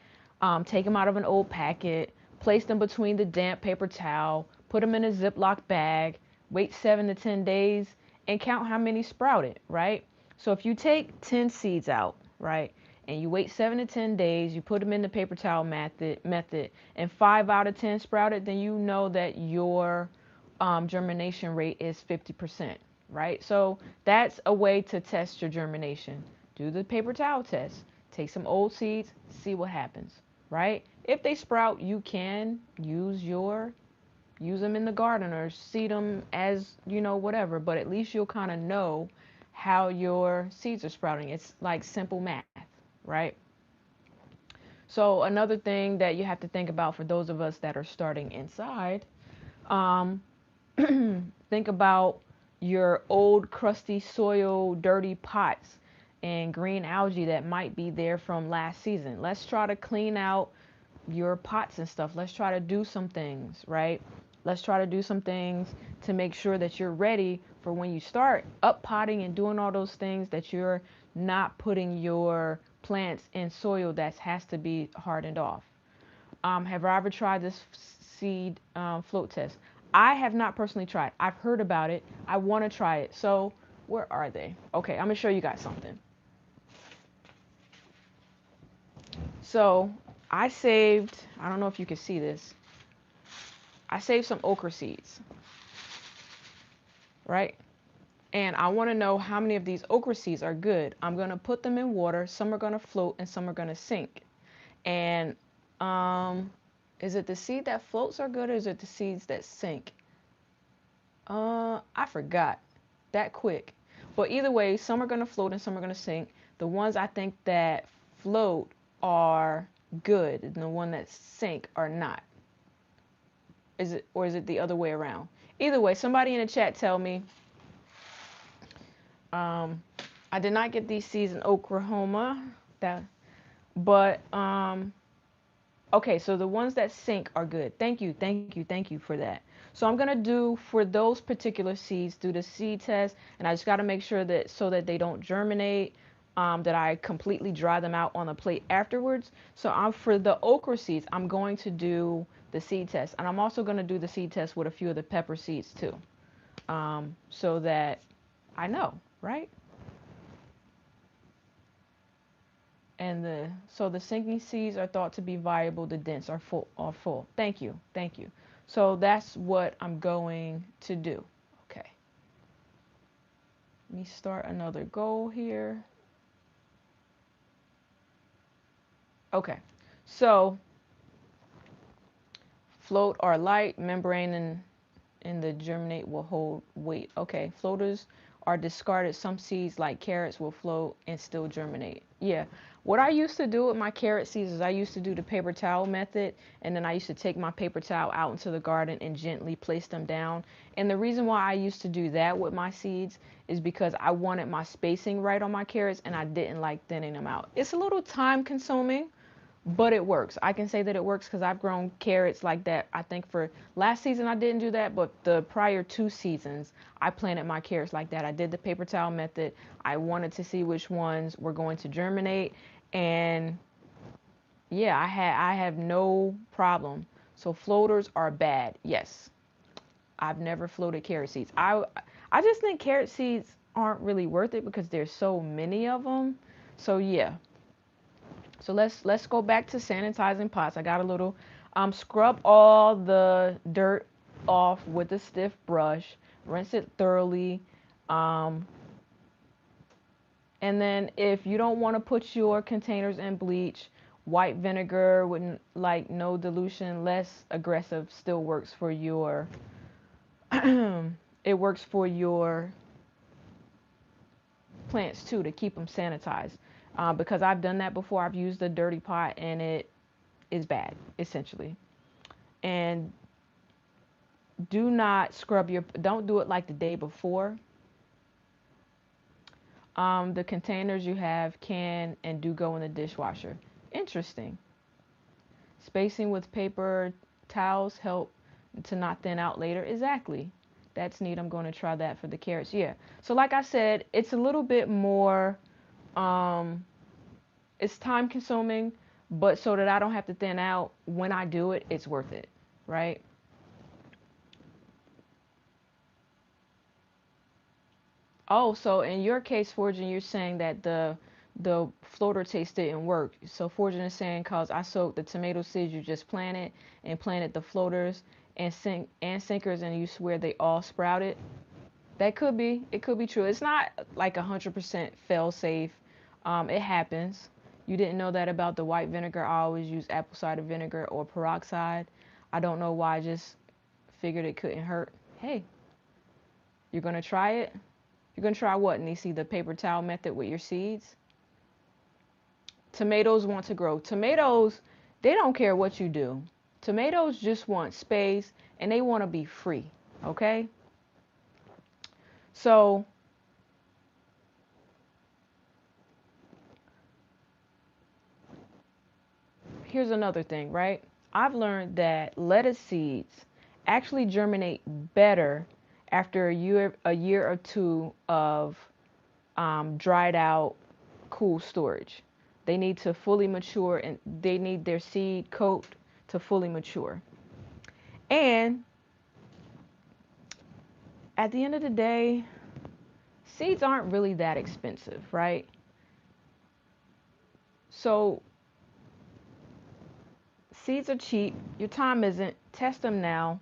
A: take them out of an old packet, place them between the damp paper towel, put them in a Ziploc bag, wait 7 to 10 days, and count how many sprouted, right? So if you take 10 seeds out, right, and you wait 7 to 10 days, you put them in the paper towel method, and 5 out of 10 sprouted, then you know that your germination rate is 50%, right? So that's a way to test your germination. Do the paper towel test. Take some old seeds, see what happens, right? If they sprout, you can use them in the garden or seed them as, whatever, but at least you'll kind of know how your seeds are sprouting. It's like simple math, right? So another thing that you have to think about for those of us that are starting inside, um, think about your old crusty soil, dirty pots and green algae that might be there from last season. Let's try to clean out your pots and stuff. Let's try to do some things, right? Let's try to do some things to make sure that you're ready for when you start up potting and doing all those things, that you're not putting your plants in soil that has to be hardened off. Have I ever tried this seed float test? I have not personally tried. I've heard about it. I want to try it. So where are they? Okay, I'm going to show you guys something. So I saved, I don't know if you can see this. I saved some okra seeds, right? And I want to know how many of these okra seeds are good. I'm going to put them in water. Some are going to float and some are going to sink. And is it the seed that floats are good, or is it the seeds that sink? I forgot that quick. But either way, some are going to float and some are going to sink. The ones I think that float are good, and the one that sink are not. Is it the other way around? Either way, somebody in the chat tell me. I did not get these seeds in Oklahoma. But okay, so the ones that sink are good. Thank you for that. So I'm gonna do for those particular seeds, do the seed test, and I just got to make sure that so that they don't germinate, that I completely dry them out on the plate afterwards. So for the okra seeds, I'm going to do the seed test, and I'm also going to do the seed test with a few of the pepper seeds too, so that I know, right? And so the sinking seeds are thought to be viable. The dents are full. Thank you. So that's what I'm going to do. Okay. Let me start another goal here. Okay. So float or light membrane in the germinate will hold weight. Okay. Floaters are discarded. Some seeds like carrots will float and still germinate. Yeah. What I used to do with my carrot seeds is I used to do the paper towel method, and then I used to take my paper towel out into the garden and gently place them down. And the reason why I used to do that with my seeds is because I wanted my spacing right on my carrots, and I didn't like thinning them out. It's a little time consuming, but it works. I can say that it works because I've grown carrots like that. I think for last season I didn't do that, but the prior 2 seasons I planted my carrots like that. I did the paper towel method. I wanted to see which ones were going to germinate, and yeah, I have no problem. So floaters are bad. Yes. I've never floated carrot seeds. I just think carrot seeds aren't really worth it because there's so many of them. So yeah. So let's go back to sanitizing pots. I got a little scrub all the dirt off with a stiff brush, rinse it thoroughly, and And then if you don't want to put your containers in bleach, white vinegar with like no dilution, less aggressive, still works for your it works for your plants too, to keep them sanitized. Because I've done that before. I've used a dirty pot and it is bad, essentially. And do not scrub don't do it like the day before. The containers you have can and do go in the dishwasher. Interesting. Spacing with paper towels help to not thin out later. Exactly. That's neat. I'm going to try that for the carrots. Yeah. So like I said, it's a little bit more, it's time consuming, but so that I don't have to thin out when I do it, it's worth it. Right? Oh, so in your case, Fortune, you're saying that the floater taste didn't work. So Fortune is saying, cause I soaked the tomato seeds you just planted and planted the floaters and sinkers, and you swear they all sprouted. That could be. It could be true. It's not like 100% fail safe. It happens. You didn't know that about the white vinegar. I always use apple cider vinegar or peroxide. I don't know why. I just figured it couldn't hurt. Hey, you're gonna try it. You're going to try what, Nisi? The paper towel method with your seeds? Tomatoes want to grow. Tomatoes, they don't care what you do. Tomatoes just want space and they want to be free. Okay? So, here's another thing, right? I've learned that lettuce seeds actually germinate better after a year or two of dried out cool storage. They need to fully mature and they need their seed coat to fully mature. And at the end of the day, seeds aren't really that expensive, right? So seeds are cheap. Your time isn't. Test them now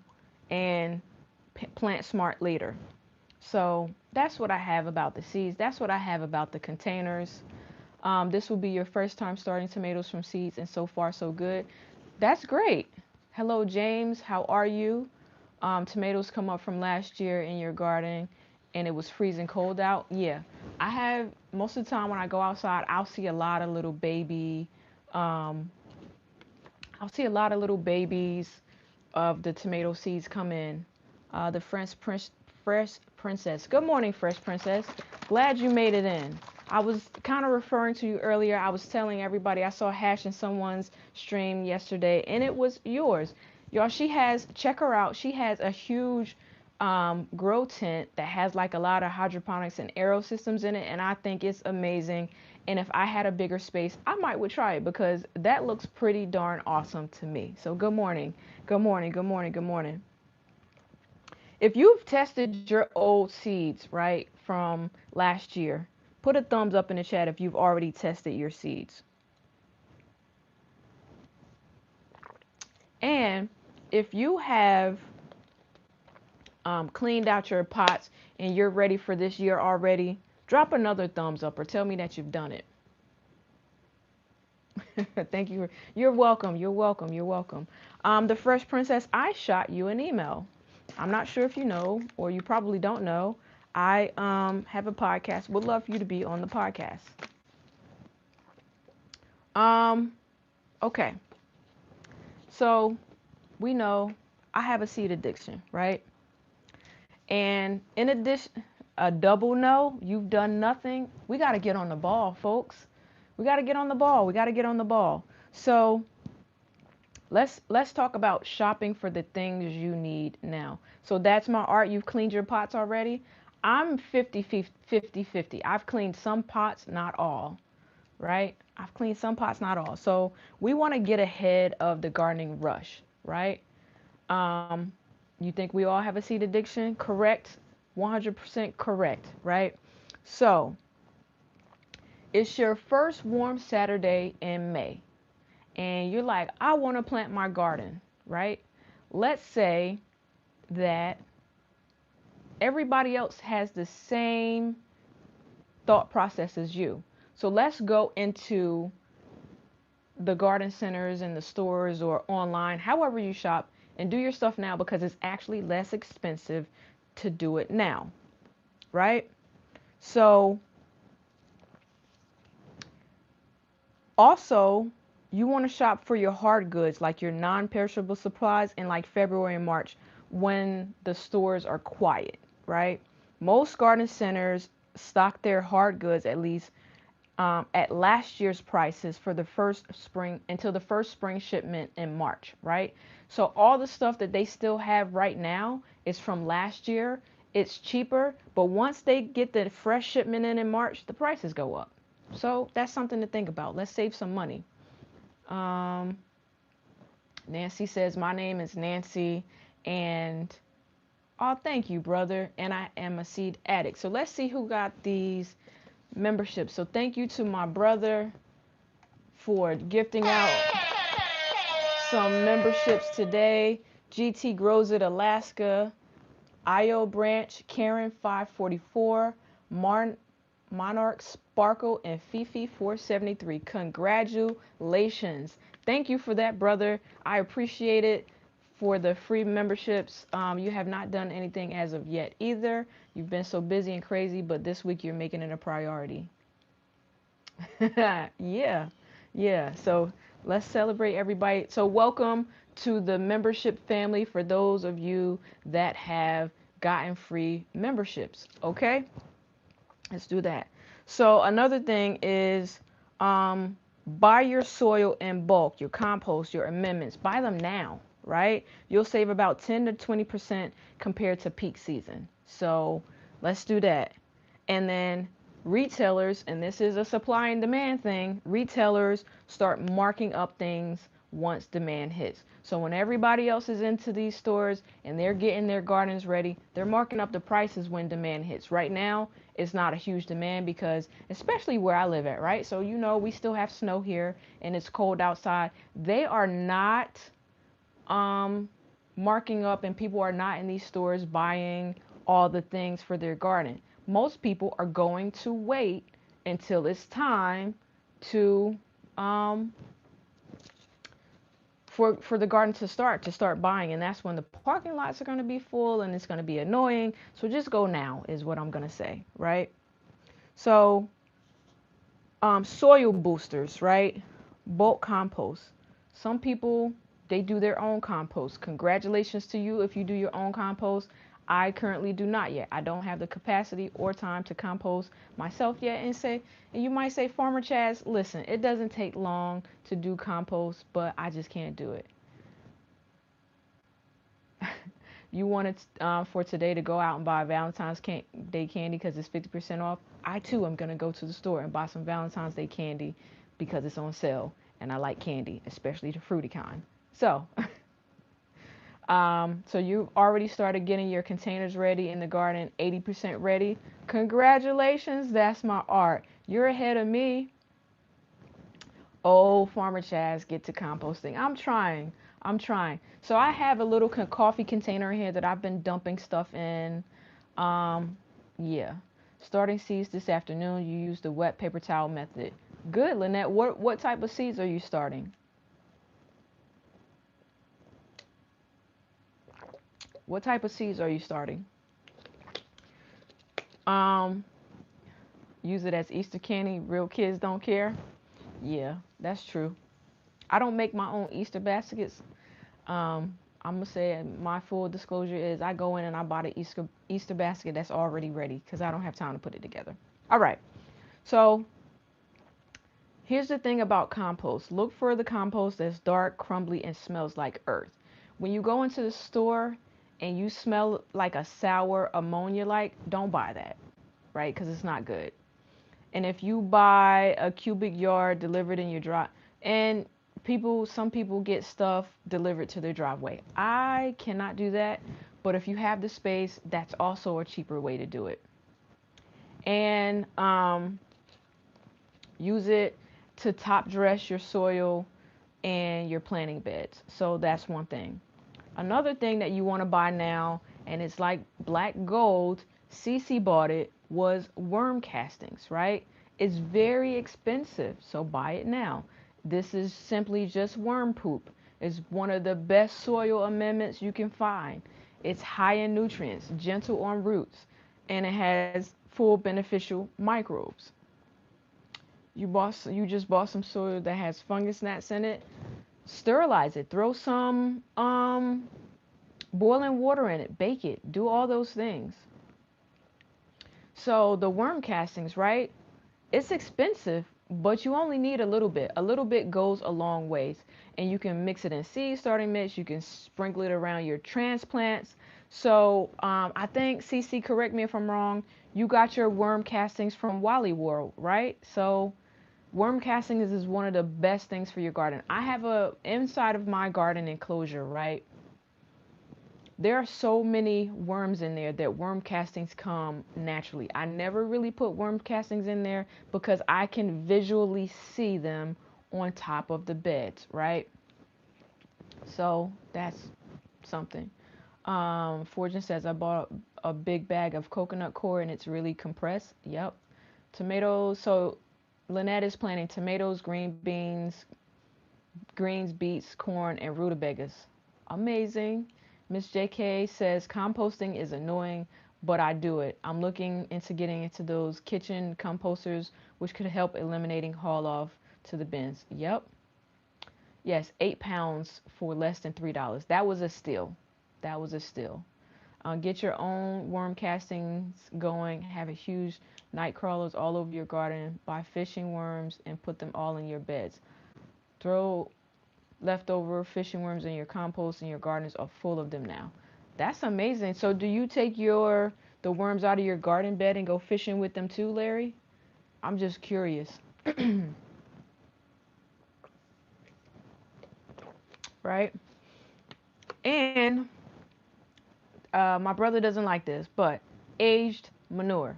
A: and plant smart later. So that's what I have about the seeds. That's what I have about the containers. This will be your first time starting tomatoes from seeds, and so far so good. That's great. Hello, James. How are you? Tomatoes come up from last year in your garden, and it was freezing cold out. Yeah, I have most of the time when I go outside, I'll see a lot of little baby. Um, I'll see a lot of little babies of the tomato seeds come in. The Fresh Princess. Good morning, Fresh Princess. Glad you made it in. I was kind of referring to you earlier. I was telling everybody I saw a hash in someone's stream yesterday, and it was yours. Y'all, check her out. She has a huge grow tent that has like a lot of hydroponics and aero systems in it, and I think it's amazing. And if I had a bigger space, I might would try it because that looks pretty darn awesome to me. So good morning. Good morning. Good morning. Good morning. If you've tested your old seeds, right, from last year, put a thumbs up in the chat if you've already tested your seeds. And if you have cleaned out your pots and you're ready for this year already, drop another thumbs up or tell me that you've done it. Thank you. You're welcome. You're welcome. You're welcome. The Fresh Princess, I shot you an email. I'm not sure if you know, or you probably don't know. I have a podcast. Would love for you to be on the podcast. Okay. So we know I have a seed addiction, right? And in addition, a double no, you've done nothing. We got to get on the ball, folks. We got to get on the ball. We got to get on the ball. So let's talk about shopping for the things you need now. So that's my art. You've cleaned your pots already. I'm 50-50. I've cleaned some pots, not all, right? I've cleaned some pots, not all. So we want to get ahead of the gardening rush, right? You think we all have a seed addiction? Correct. 100% correct, right? So it's your first warm Saturday in May, and you're like, I want to plant my garden, right? Let's say that everybody else has the same thought process as you. So let's go into the garden centers and the stores or online, however you shop, and do your stuff now because it's actually less expensive to do it now, right? So also, you want to shop for your hard goods, like your non-perishable supplies in like February and March when the stores are quiet, right? Most garden centers stock their hard goods at least at last year's prices for the first spring until the first spring shipment in March, right? So all the stuff that they still have right now is from last year. It's cheaper, but once they get the fresh shipment in March, the prices go up. So that's something to think about. Let's save some money. Um, Nancy says, my name is Nancy, and oh, thank you, brother. And I am a seed addict. So let's see who got these memberships. So thank you to my brother for gifting out some memberships today. GT Grows It Alaska, IO Branch, Karen 544, Monarch Sparkle, and Fifi 473. Congratulations. Thank you for that, brother. I appreciate it. For the free memberships, you have not done anything as of yet either. You've been so busy and crazy, but this week you're making it a priority. Yeah, yeah. So let's celebrate everybody. So welcome to the membership family for those of you that have gotten free memberships. Okay, let's do that. So another thing is buy your soil in bulk, your compost, your amendments. Buy them now, right? You'll save about 10 to 20% compared to peak season. So let's do that. And then retailers, and this is a supply and demand thing, retailers start marking up things once demand hits. So when everybody else is into these stores and they're getting their gardens ready, they're marking up the prices when demand hits. Right now, it's not a huge demand because, especially where I live at, right? So, you know, we still have snow here and it's cold outside. They are not marking up, and people are not in these stores buying all the things for their garden. Most people are going to wait until it's time to for the garden to start buying, and that's when the parking lots are going to be full and it's going to be annoying. So just go now is what I'm going to say, right? So soil boosters, right? Bulk compost. Some people, they do their own compost. Congratulations to you if you do your own compost. I currently do not yet. I don't have the capacity or time to compost myself yet. And you might say, Farmer Chaz, listen, it doesn't take long to do compost, but I just can't do it. You wanted for today to go out and buy Valentine's Day candy because it's 50% off. I too am going to go to the store and buy some Valentine's Day candy because it's on sale. And I like candy, especially the fruity kind. So, so you've already started getting your containers ready in the garden, 80% ready. Congratulations, that's my art. You're ahead of me. Oh, Farmer Chaz, get to composting. I'm trying. So I have a little coffee container here that I've been dumping stuff in. Yeah. Starting seeds this afternoon. You use the wet paper towel method. Good, Lynette. What type of seeds are you starting? What type of seeds are you starting? Use it as Easter candy. Real kids don't care. Yeah, that's true. I don't make my own Easter baskets. I'm gonna say my full disclosure is I go in and I buy the Easter basket that's already ready because I don't have time to put it together. All right. So here's the thing about compost. Look for the compost that's dark, crumbly, and smells like earth. When you go into the store and you smell like a sour ammonia, don't buy that, right? Because it's not good. And if you buy a cubic yard delivered in your drive, and some people get stuff delivered to their driveway. I cannot do that, but if you have the space, that's also a cheaper way to do it. And use it to top dress your soil and your planting beds. So that's one thing. Another thing that you want to buy now, and it's like black gold, Cece bought it, was worm castings, right? It's very expensive, so buy it now. This is simply just worm poop. It's one of the best soil amendments you can find. It's high in nutrients, gentle on roots, and it has full beneficial microbes. You just bought some soil that has fungus gnats in it. Sterilize it. Throw some boiling water in it. Bake it. Do all those things. So the worm castings, right? It's expensive, but you only need a little bit. A little bit goes a long ways. And you can mix it in seed starting mix. You can sprinkle it around your transplants. So I think, CC, correct me if I'm wrong, you got your worm castings from Wally World, right? So worm castings is one of the best things for your garden. I have a inside of my garden enclosure, right? There are so many worms in there that worm castings come naturally. I never really put worm castings in there because I can visually see them on top of the beds, right? So that's something. Fortune says I bought a big bag of coconut coir and it's really compressed. Yep. Tomatoes. So Lynette is planting tomatoes, green beans, greens, beets, corn, and rutabagas. Amazing. Miss JK says composting is annoying, but I do it. I'm looking into getting into those kitchen composters, which could help eliminating haul off to the bins. Yep. Yes, 8 pounds for less than $3. That was a steal. That was a steal. Get your own worm castings going. Have a huge night crawlers all over your garden. Buy fishing worms and put them all in your beds. Throw leftover fishing worms in your compost and your gardens are full of them now. That's amazing. So do you take the worms out of your garden bed and go fishing with them too, Larry? I'm just curious. Right? And my brother doesn't like this, but aged manure.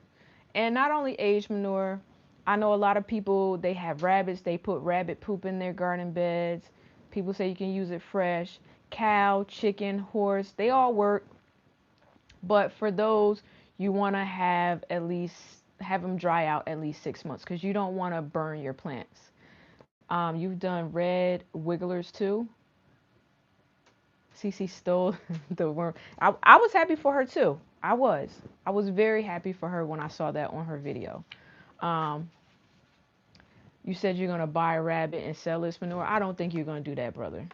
A: And not only aged manure, I know a lot of people, they have rabbits, they put rabbit poop in their garden beds. People say you can use it fresh. Cow, chicken, horse, they all work. But for those, you want to have them dry out at least 6 months because you don't want to burn your plants. You've done red wigglers too. Cece stole the worm. I was happy for her too. I was very happy for her when I saw that on her video. Um, you said you're gonna buy a rabbit and sell this manure. I don't think you're gonna do that, brother.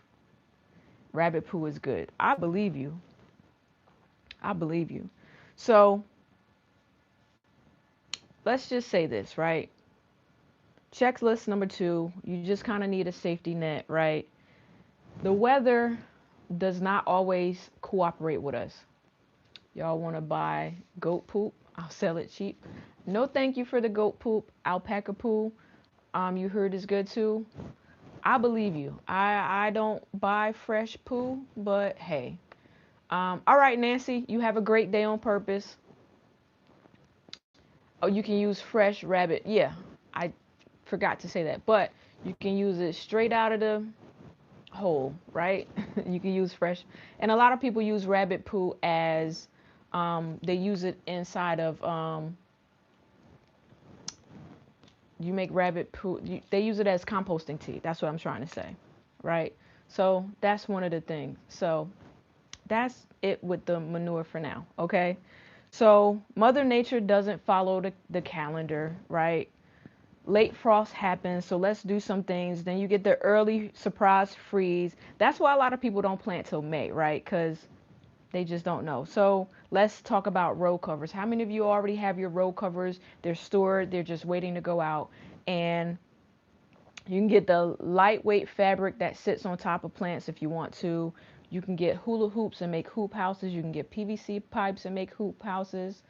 A: Rabbit poo is good. I believe you. I believe you. So let's just say this, right? Checklist number 2. You just kind of need a safety net, right? The weather does not always cooperate with us. Y'all want to buy goat poop? I'll sell it cheap. No, thank you for the goat poop. Alpaca poo, you heard is good too. I believe you. I don't buy fresh poo, but hey. All right, Nancy, you have a great day on purpose. Oh, you can use fresh rabbit. Yeah, I forgot to say that, but you can use it straight out of the hole, right? You can use fresh, and a lot of people use rabbit poo as they use it inside of you make rabbit poo, they use it as composting tea. That's what I'm trying to say, right? So that's one of the things. So that's it with the manure for now, okay? So Mother Nature doesn't follow the calendar, right? Late frost happens, so let's do some things. Then you get the early surprise freeze. That's why a lot of people don't plant till May, right? Because they just don't know. So let's talk about row covers. How many of you already have your row covers? They're stored, they're just waiting to go out. And you can get the lightweight fabric that sits on top of plants if you want to. You can get hula hoops and make hoop houses. You can get PVC pipes and make hoop houses.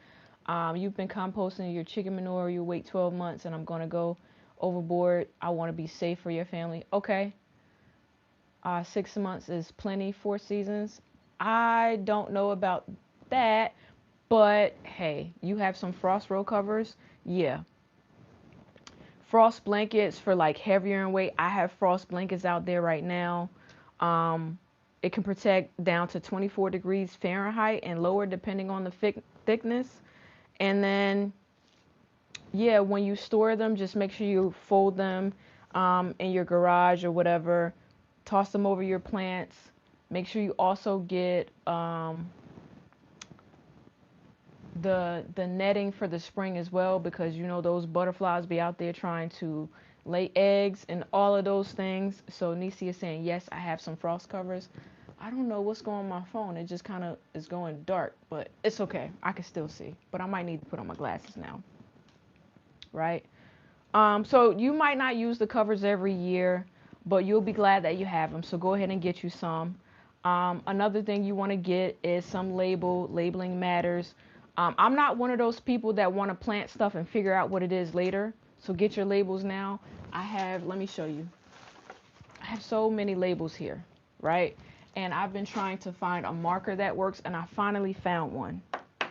A: You've been composting your chicken manure. You wait 12 months and I'm going to go overboard. I want to be safe for your family. Okay. 6 months is plenty. 4 seasons. I don't know about that, but hey, you have some frost row covers. Yeah. Frost blankets for like heavier in weight. I have frost blankets out there right now. It can protect down to 24 degrees Fahrenheit and lower depending on the thickness. And then yeah, when you store them, just make sure you fold them in your garage or whatever. Toss them over your plants. Make sure you also get the netting for the spring as well, because you know those butterflies be out there trying to lay eggs and all of those things. So Nisi is saying, yes, I have some frost covers. I don't know what's going on my phone. It just kind of is going dark, but it's okay. I can still see, but I might need to put on my glasses now, right? So you might not use the covers every year, but you'll be glad that you have them. So go ahead and get you some. Another thing you want to get is some labeling matters. I'm not one of those people that want to plant stuff and figure out what it is later. So get your labels now. Let me show you. I have so many labels here, right? And I've been trying to find a marker that works, and I finally found one,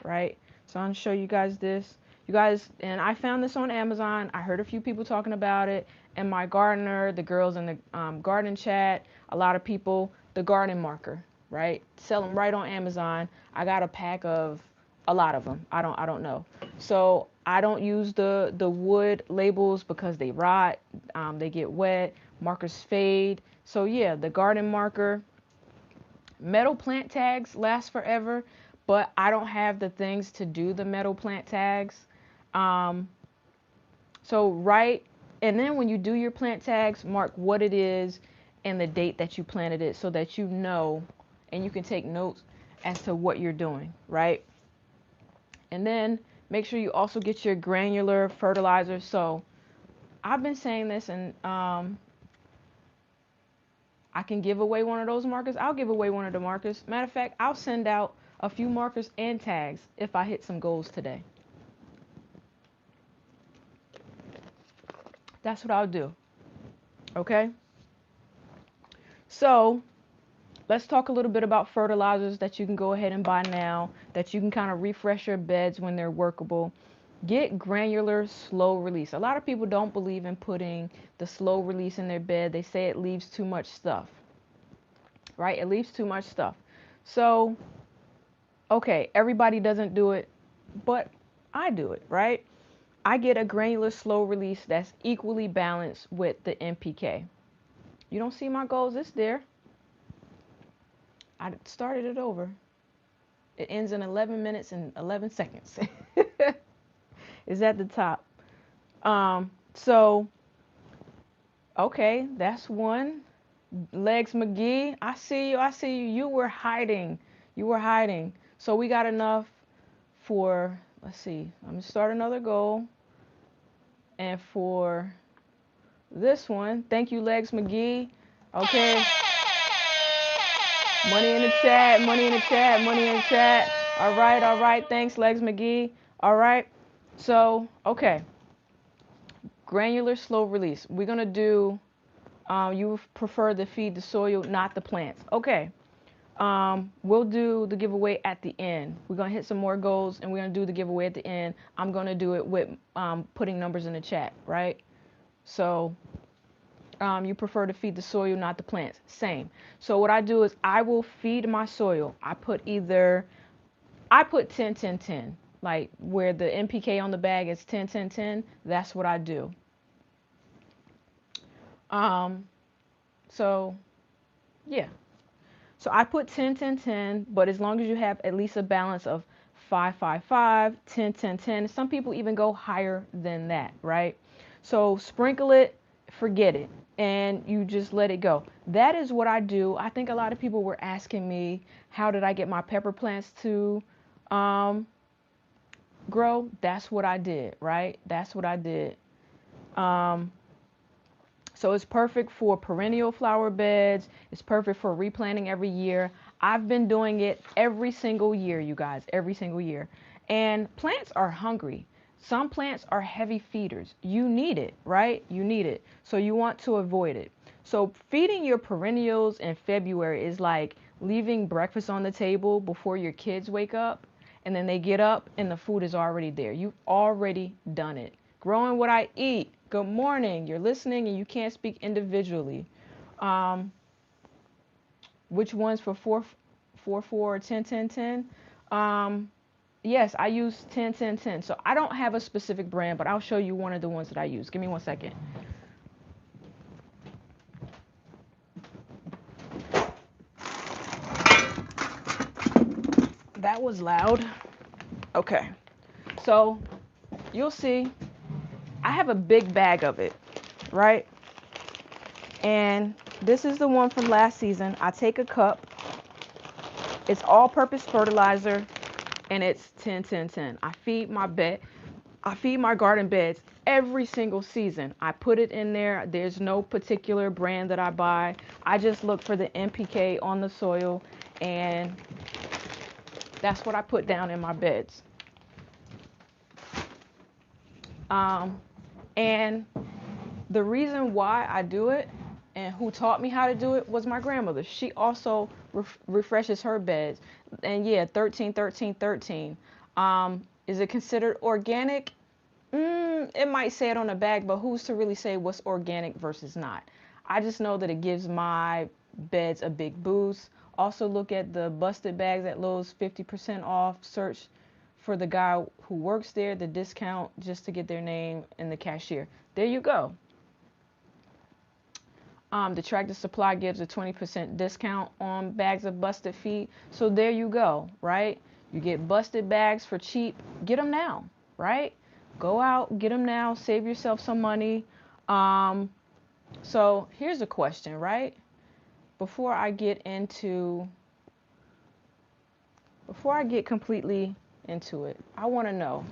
A: right? So I'm going to show you guys this. You guys, and I found this on Amazon. I heard a few people talking about it, and my gardener, the girls in the garden chat, a lot of people, the garden marker, right? Sell them right on Amazon. I got a pack of a lot of them. I don't know. So I don't use the wood labels because they rot, they get wet, markers fade. So yeah, the garden marker. Metal plant tags last forever, but I don't have the things to do the metal plant tags. Um, so right, and then when you do your plant tags, mark what it is and the date that you planted it, so that you know and you can take notes as to what you're doing, right? And then make sure you also get your granular fertilizer. So I've been saying this, and I can give away one of those markers. I'll give away one of the markers. Matter of fact, I'll send out a few markers and tags if I hit some goals today. That's what I'll do. Okay? So let's talk a little bit about fertilizers that you can go ahead and buy now, that you can kind of refresh your beds when they're workable. Get granular slow release. A lot of people don't believe in putting the slow release in their bed. They say it leaves too much stuff, right? It leaves too much stuff. So, okay, everybody doesn't do it, but I do it, right? I get a granular slow release that's equally balanced with the NPK. You don't see my goals? It's there. I started it over. It ends in 11 minutes and 11 seconds. It's at the top. So, okay, that's one. Legs McGee, I see you. I see you. You were hiding. You were hiding. So we got enough for, let's see, I'm going to start another goal. And for this one, thank you, Legs McGee. Okay. Money in the chat, money in the chat, money in the chat. All right. Thanks, Legs McGee. All right. So, okay. Granular slow release. We're going to do, you prefer to feed the soil, not the plants. Okay. We'll do the giveaway at the end. We're going to hit some more goals, and we're going to do the giveaway at the end. I'm going to do it with putting numbers in the chat, right? So, you prefer to feed the soil, not the plants. Same. So what I do is I will feed my soil. I put 10, 10, 10. Like where the NPK on the bag is 10, 10, 10. That's what I do. So yeah. So I put 10, 10, 10, but as long as you have at least a balance of 5, 5, 5, 10, 10, 10. Some people even go higher than that, right? So sprinkle it, forget it, and you just let it go. That is what I do. I think a lot of people were asking me, how did I get my pepper plants to grow? That's what I did, right? That's what I did. So it's perfect for perennial flower beds. It's perfect for replanting every year. I've been doing it every single year, you guys, every single year. And plants are hungry. Some plants are heavy feeders. You need it, right? You need it. So you want to avoid it. So feeding your perennials in February is like leaving breakfast on the table before your kids wake up, and then they get up and the food is already there. You've already done it. Growing what I eat. Good morning. You're listening and you can't speak individually. Which ones for 4, 4, 4, 10, 10, 10? Yes, I use 10, 10, 10. So I don't have a specific brand, but I'll show you one of the ones that I use. Give me 1 second. That was loud. Okay. So you'll see I have a big bag of it, right? And this is the one from last season. I take a cup. It's all-purpose fertilizer, and it's 10, 10, 10. I feed my garden beds every single season. I put it in there. There's no particular brand that I buy. I just look for the NPK on the soil, and that's what I put down in my beds. And the reason why I do it and who taught me how to do it was my grandmother. She also refreshes her beds. And yeah, 13, 13, 13. Is it considered organic? It might say it on the bag, but who's to really say what's organic versus not? I just know that it gives my beds a big boost. Also look at the busted bags at Lowe's, 50% off. Search for the guy who works there, the discount, just to get their name and the cashier. There you go. The Tractor Supply gives a 20% discount on bags of busted feed. So there you go, right? You get busted bags for cheap. Get them now, right? Go out, get them now, save yourself some money. So here's a question, right? Before I get completely into it, I want to know,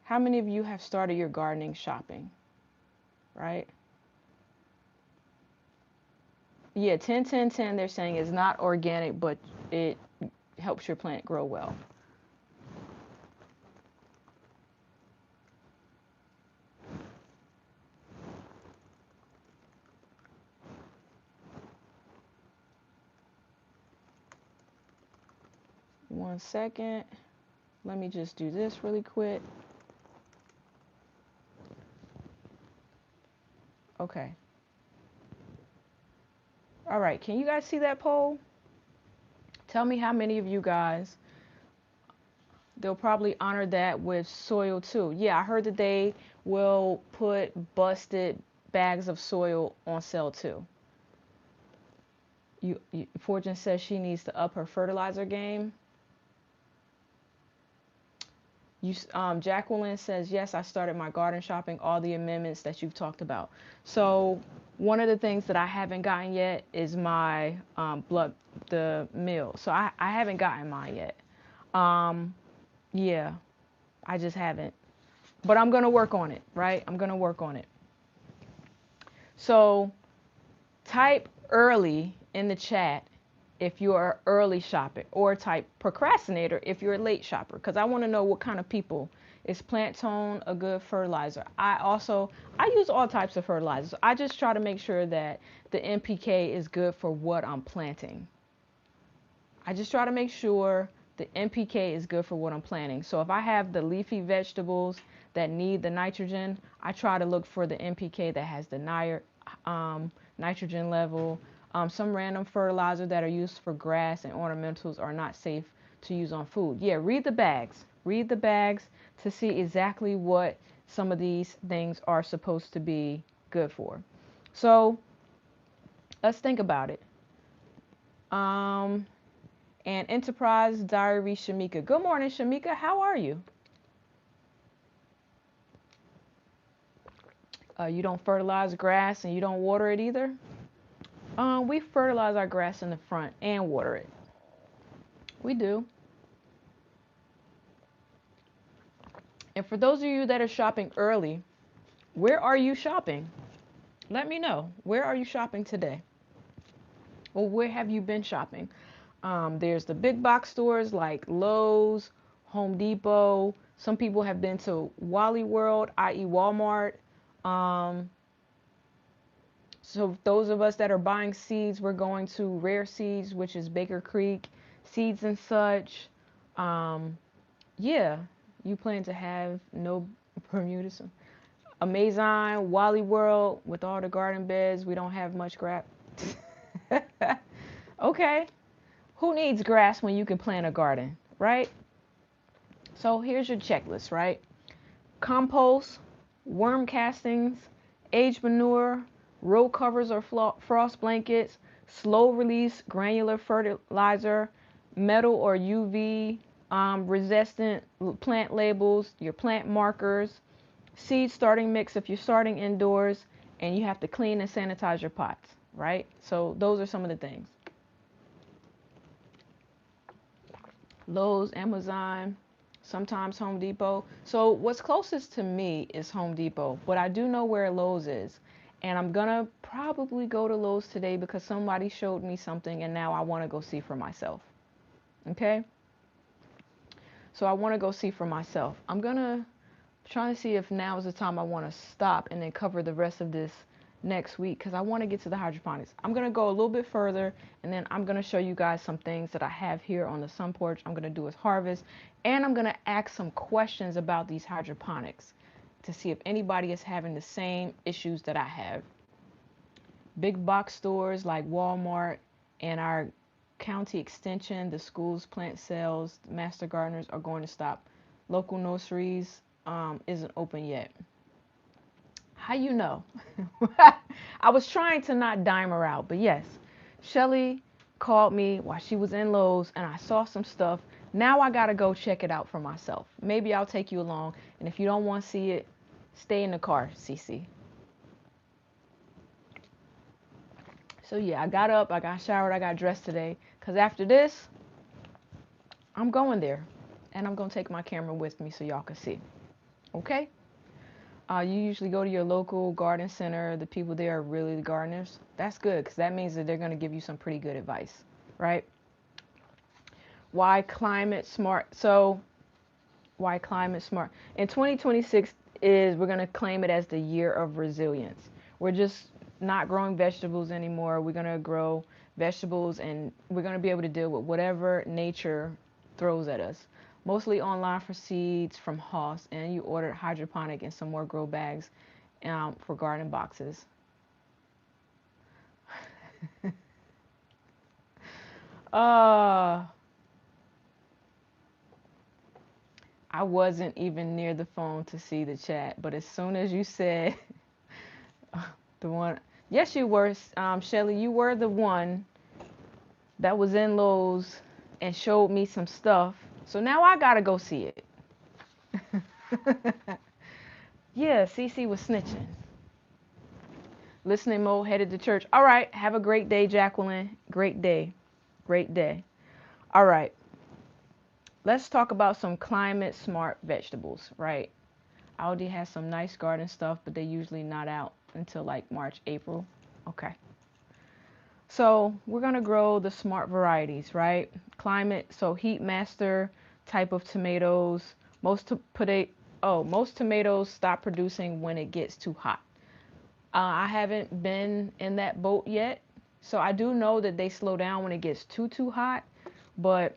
A: how many of you have started your gardening shopping, right? Yeah, 10, 10, 10, they're saying is not organic, but it helps your plant grow well. One second. Let me just do this really quick. Okay. All right. Can you guys see that poll? Tell me how many of you guys, they'll probably honor that with soil too. Yeah, I heard that they will put busted bags of soil on sale too. Fortune says she needs to up her fertilizer game. Jacqueline says, yes, I started my garden shopping, all the amendments that you've talked about. So one of the things that I haven't gotten yet is my the meal. So I haven't gotten mine yet. Yeah, I just haven't. But I'm going to work on it, right? I'm going to work on it. So type early in the chat if you're early shopper, or type procrastinator if you're a late shopper, because I want to know what kind of people. Is plant tone a good fertilizer? I use all types of fertilizers. I just try to make sure that the NPK is good for what I'm planting. I just try to make sure the NPK is good for what I'm planting. So if I have the leafy vegetables that need the nitrogen, I try to look for the NPK that has the nitrogen level. Some random fertilizer that are used for grass and ornamentals are not safe to use on food. Yeah, read the bags. Read the bags to see exactly what some of these things are supposed to be good for. So let's think about it. And Enterprise Diary Shamika. Good morning, Shamika. How are you? You don't fertilize grass and you don't water it either? We fertilize our grass in the front and water it. We do. And for those of you that are shopping early, where are you shopping? Let me know. Where are you shopping today? Or where have you been shopping? There's the big box stores like Lowe's, Home Depot. Some people have been to Wally World, i.e. Walmart. So those of us that are buying seeds, we're going to Rare Seeds, which is Baker Creek, Seeds and Such. Yeah, you plan to have no Bermuda. Amazon, Wally World, with all the garden beds, we don't have much grass. Okay, who needs grass when you can plant a garden, right? So here's your checklist, right? Compost, worm castings, aged manure, row covers or frost blankets, slow release granular fertilizer, metal or UV resistant plant labels, your plant markers, seed starting mix if you're starting indoors, and you have to clean and sanitize your pots, right? So those are some of the things. Lowe's, Amazon, sometimes Home Depot. So what's closest to me is Home Depot, but I do know where Lowe's is. And I'm gonna probably go to Lowe's today because somebody showed me something and now I want to go see for myself. Okay? So I want to go see for myself. I'm trying to see if now is the time I want to stop and then cover the rest of this next week because I want to get to the hydroponics. I'm going to go a little bit further and then I'm going to show you guys some things that I have here on the sun porch. I'm going to do is harvest, and I'm going to ask some questions about these hydroponics to see if anybody is having the same issues that I have. Big box stores like Walmart and our county extension, the schools, plant sales, master gardeners are going to stop. Local nurseries isn't open yet. How you know? I was trying to not dime her out, but yes, Shelly called me while she was in Lowe's and I saw some stuff. Now I gotta go check it out for myself. Maybe I'll take you along, and if you don't want to see it, stay in the car, Cece. So yeah, I got up, I got showered, I got dressed today, because after this, I'm going there, and I'm gonna take my camera with me so y'all can see. Okay? You usually go to your local garden center. The people there are really the gardeners. That's good because that means that they're going to give you some pretty good advice, right? Why climate smart? So, why climate smart? In 2026 we're going to claim it as the year of resilience. We're just not growing vegetables anymore. We're going to grow vegetables and we're going to be able to deal with whatever nature throws at us. Mostly online for seeds from Hoss, and you ordered hydroponic and some more grow bags for garden boxes. I wasn't even near the phone to see the chat, but as soon as you said the one, yes, you were, Shelly, you were the one that was in Lowe's and showed me some stuff. So now I gotta go see it. Yeah, Cece was snitching. Listening mode, headed to church. All right, have a great day, Jacqueline. Great day. Great day. All right. Let's talk about some climate smart vegetables, right? Aldi has some nice garden stuff, but they're usually not out until like March, April. Okay. So we're going to grow the smart varieties, right? Climate, so heat master type of tomatoes. Most tomatoes stop producing when it gets too hot. I haven't been in that boat yet, so I do know that they slow down when it gets too hot, but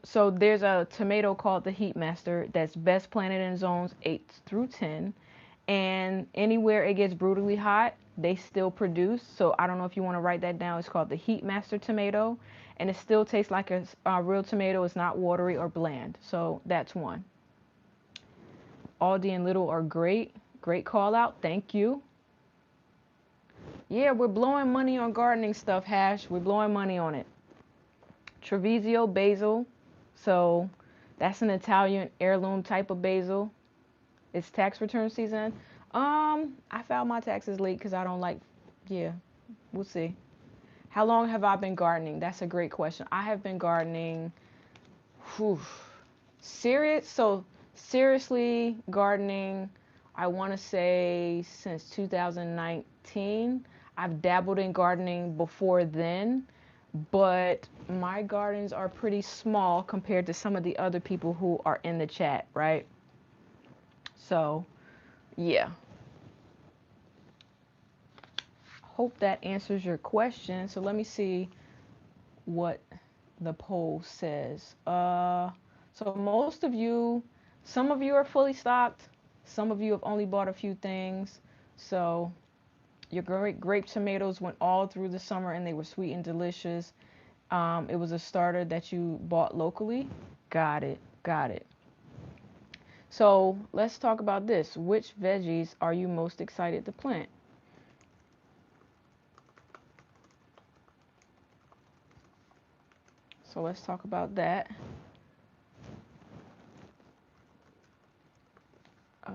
A: so there's a tomato called the Heat Master that's best planted in zones 8 through 10, and anywhere it gets brutally hot, they still produce. So I don't know if you want to write that down. It's called the Heat Master tomato, and it still tastes like a real tomato. It's not watery or bland. So that's one. Aldi and Little are great. Great call out. Thank you. Yeah, we're blowing money on gardening stuff, Hash. We're blowing money on it. Treviso basil. So that's an Italian heirloom type of basil. It's tax return season. I filed my taxes late because I don't like, yeah, we'll see. How long have I been gardening? That's a great question. I have been gardening, seriously gardening, I want to say since 2019. I've dabbled in gardening before then, but my gardens are pretty small compared to some of the other people who are in the chat, right? So, yeah. Hope that answers your question. So let me see what the poll says. So most of you Some of you are fully stocked. Some of you have only bought a few things. So your grape tomatoes went all through the summer and they were sweet and delicious. It was a starter that you bought locally. Got it. Got it. So let's talk about this. Which veggies are you most excited to plant? So let's talk about that. Uh,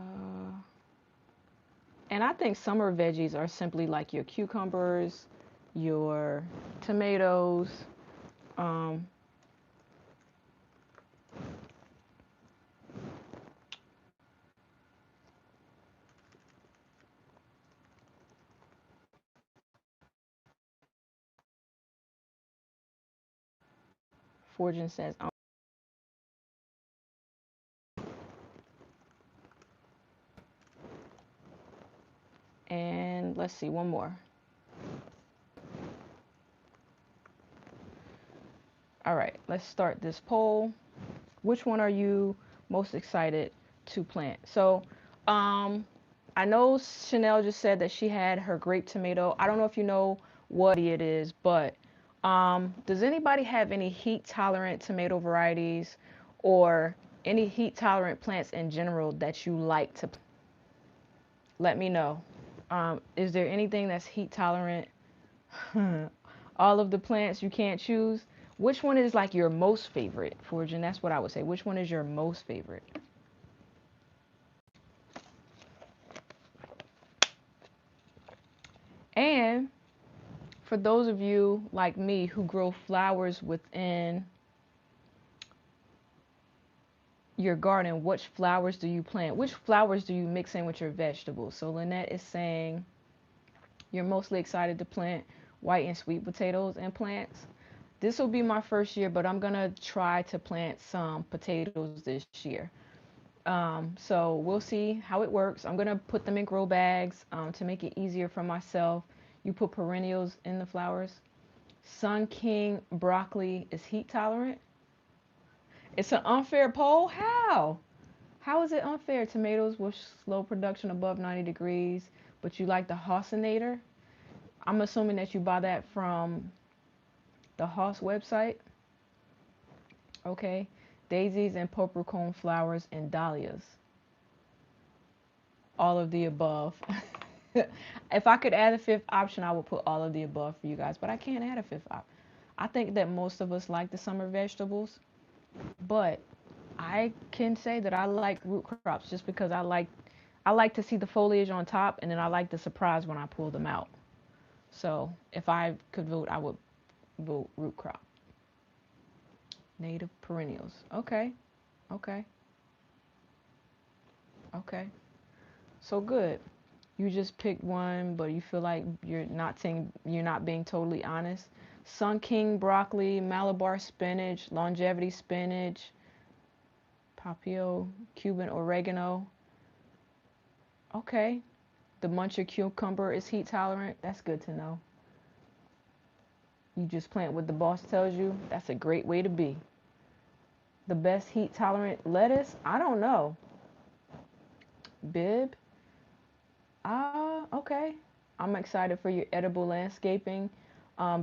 A: and I think summer veggies are simply like your cucumbers, your tomatoes. Um, Fortune says, and let's see, one more. All right, let's start this poll. Which one are you most excited to plant? So, I know Chanel just said that she had her grape tomato. I don't know if you know what it is, but does anybody have any heat tolerant tomato varieties or any heat tolerant plants in general that you like to plant? Let me know. Is there anything that's heat tolerant? All of the plants you can't choose. Which one is like your most favorite, Fortune? That's what I would say. Which one is your most favorite? And for those of you like me who grow flowers within your garden, which flowers do you plant? Which flowers do you mix in with your vegetables? So Lynette is saying you're mostly excited to plant white and sweet potatoes and plants. This will be my first year, but I'm gonna try to plant some potatoes this year. So we'll see how it works. I'm gonna put them in grow bags to make it easier for myself. You put perennials in the flowers. Sun King broccoli is heat tolerant. It's an unfair poll. How? How is it unfair? Tomatoes with slow production above 90 degrees, but you like the Hossinator? I'm assuming that you buy that from the Hoss website. Okay. Daisies and purple cone flowers and dahlias. All of the above. If I could add a fifth option, I would put all of the above for you guys, but I can't add a fifth option. I think that most of us like the summer vegetables, but I can say that I like root crops just because I like to see the foliage on top and then I like the surprise when I pull them out. So if I could vote, I would vote root crop. Native perennials. Okay. Okay. Okay. So good. You just picked one, but you feel like you're not being totally honest. Sun King broccoli, Malabar spinach, longevity spinach, papio, Cuban oregano. Okay. The muncher cucumber is heat tolerant. That's good to know. You just plant what the boss tells you. That's a great way to be. The best heat tolerant lettuce? I don't know. Bib? Okay. I'm excited for your edible landscaping,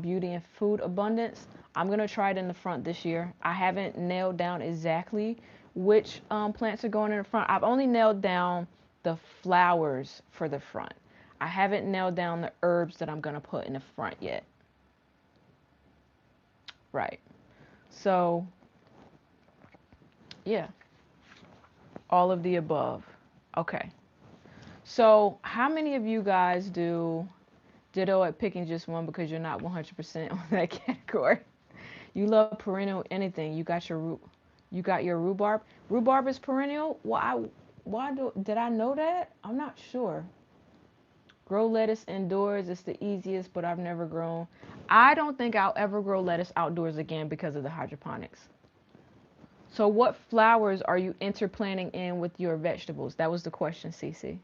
A: beauty and food abundance. I'm going to try it in the front this year. I haven't nailed down exactly which plants are going in the front. I've only nailed down the flowers for the front. I haven't nailed down the herbs that I'm going to put in the front yet. Right. So, yeah, all of the above. Okay. So, how many of you guys do ditto at picking just one because you're not 100% on that category? You love perennial anything. You got your rhubarb. Rhubarb is perennial. Did I know that? I'm not sure. Grow lettuce indoors. It's the easiest, but I've never grown. I don't think I'll ever grow lettuce outdoors again because of the hydroponics. So what flowers are you interplanting in with your vegetables? That was the question, Cece.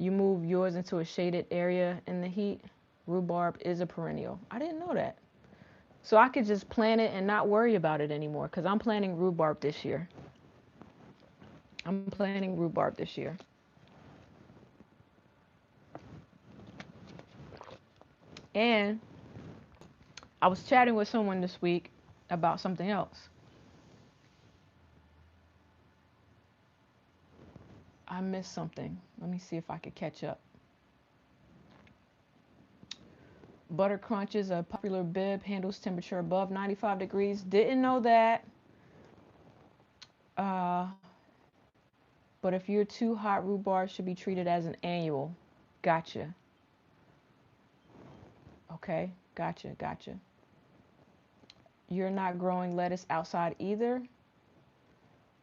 A: You move yours into a shaded area in the heat. Rhubarb is a perennial. I didn't know that. So I could just plant it and not worry about it anymore because I'm planting rhubarb this year. I'm planting rhubarb this year. And I was chatting with someone this week about something else. I missed something. Let me see if I could catch up. Butter Crunch is a popular bib, handles temperature above 95 degrees. Didn't know that. Uh, but if you're too hot, rhubarb should be treated as an annual. Gotcha. Okay, gotcha. You're not growing lettuce outside either.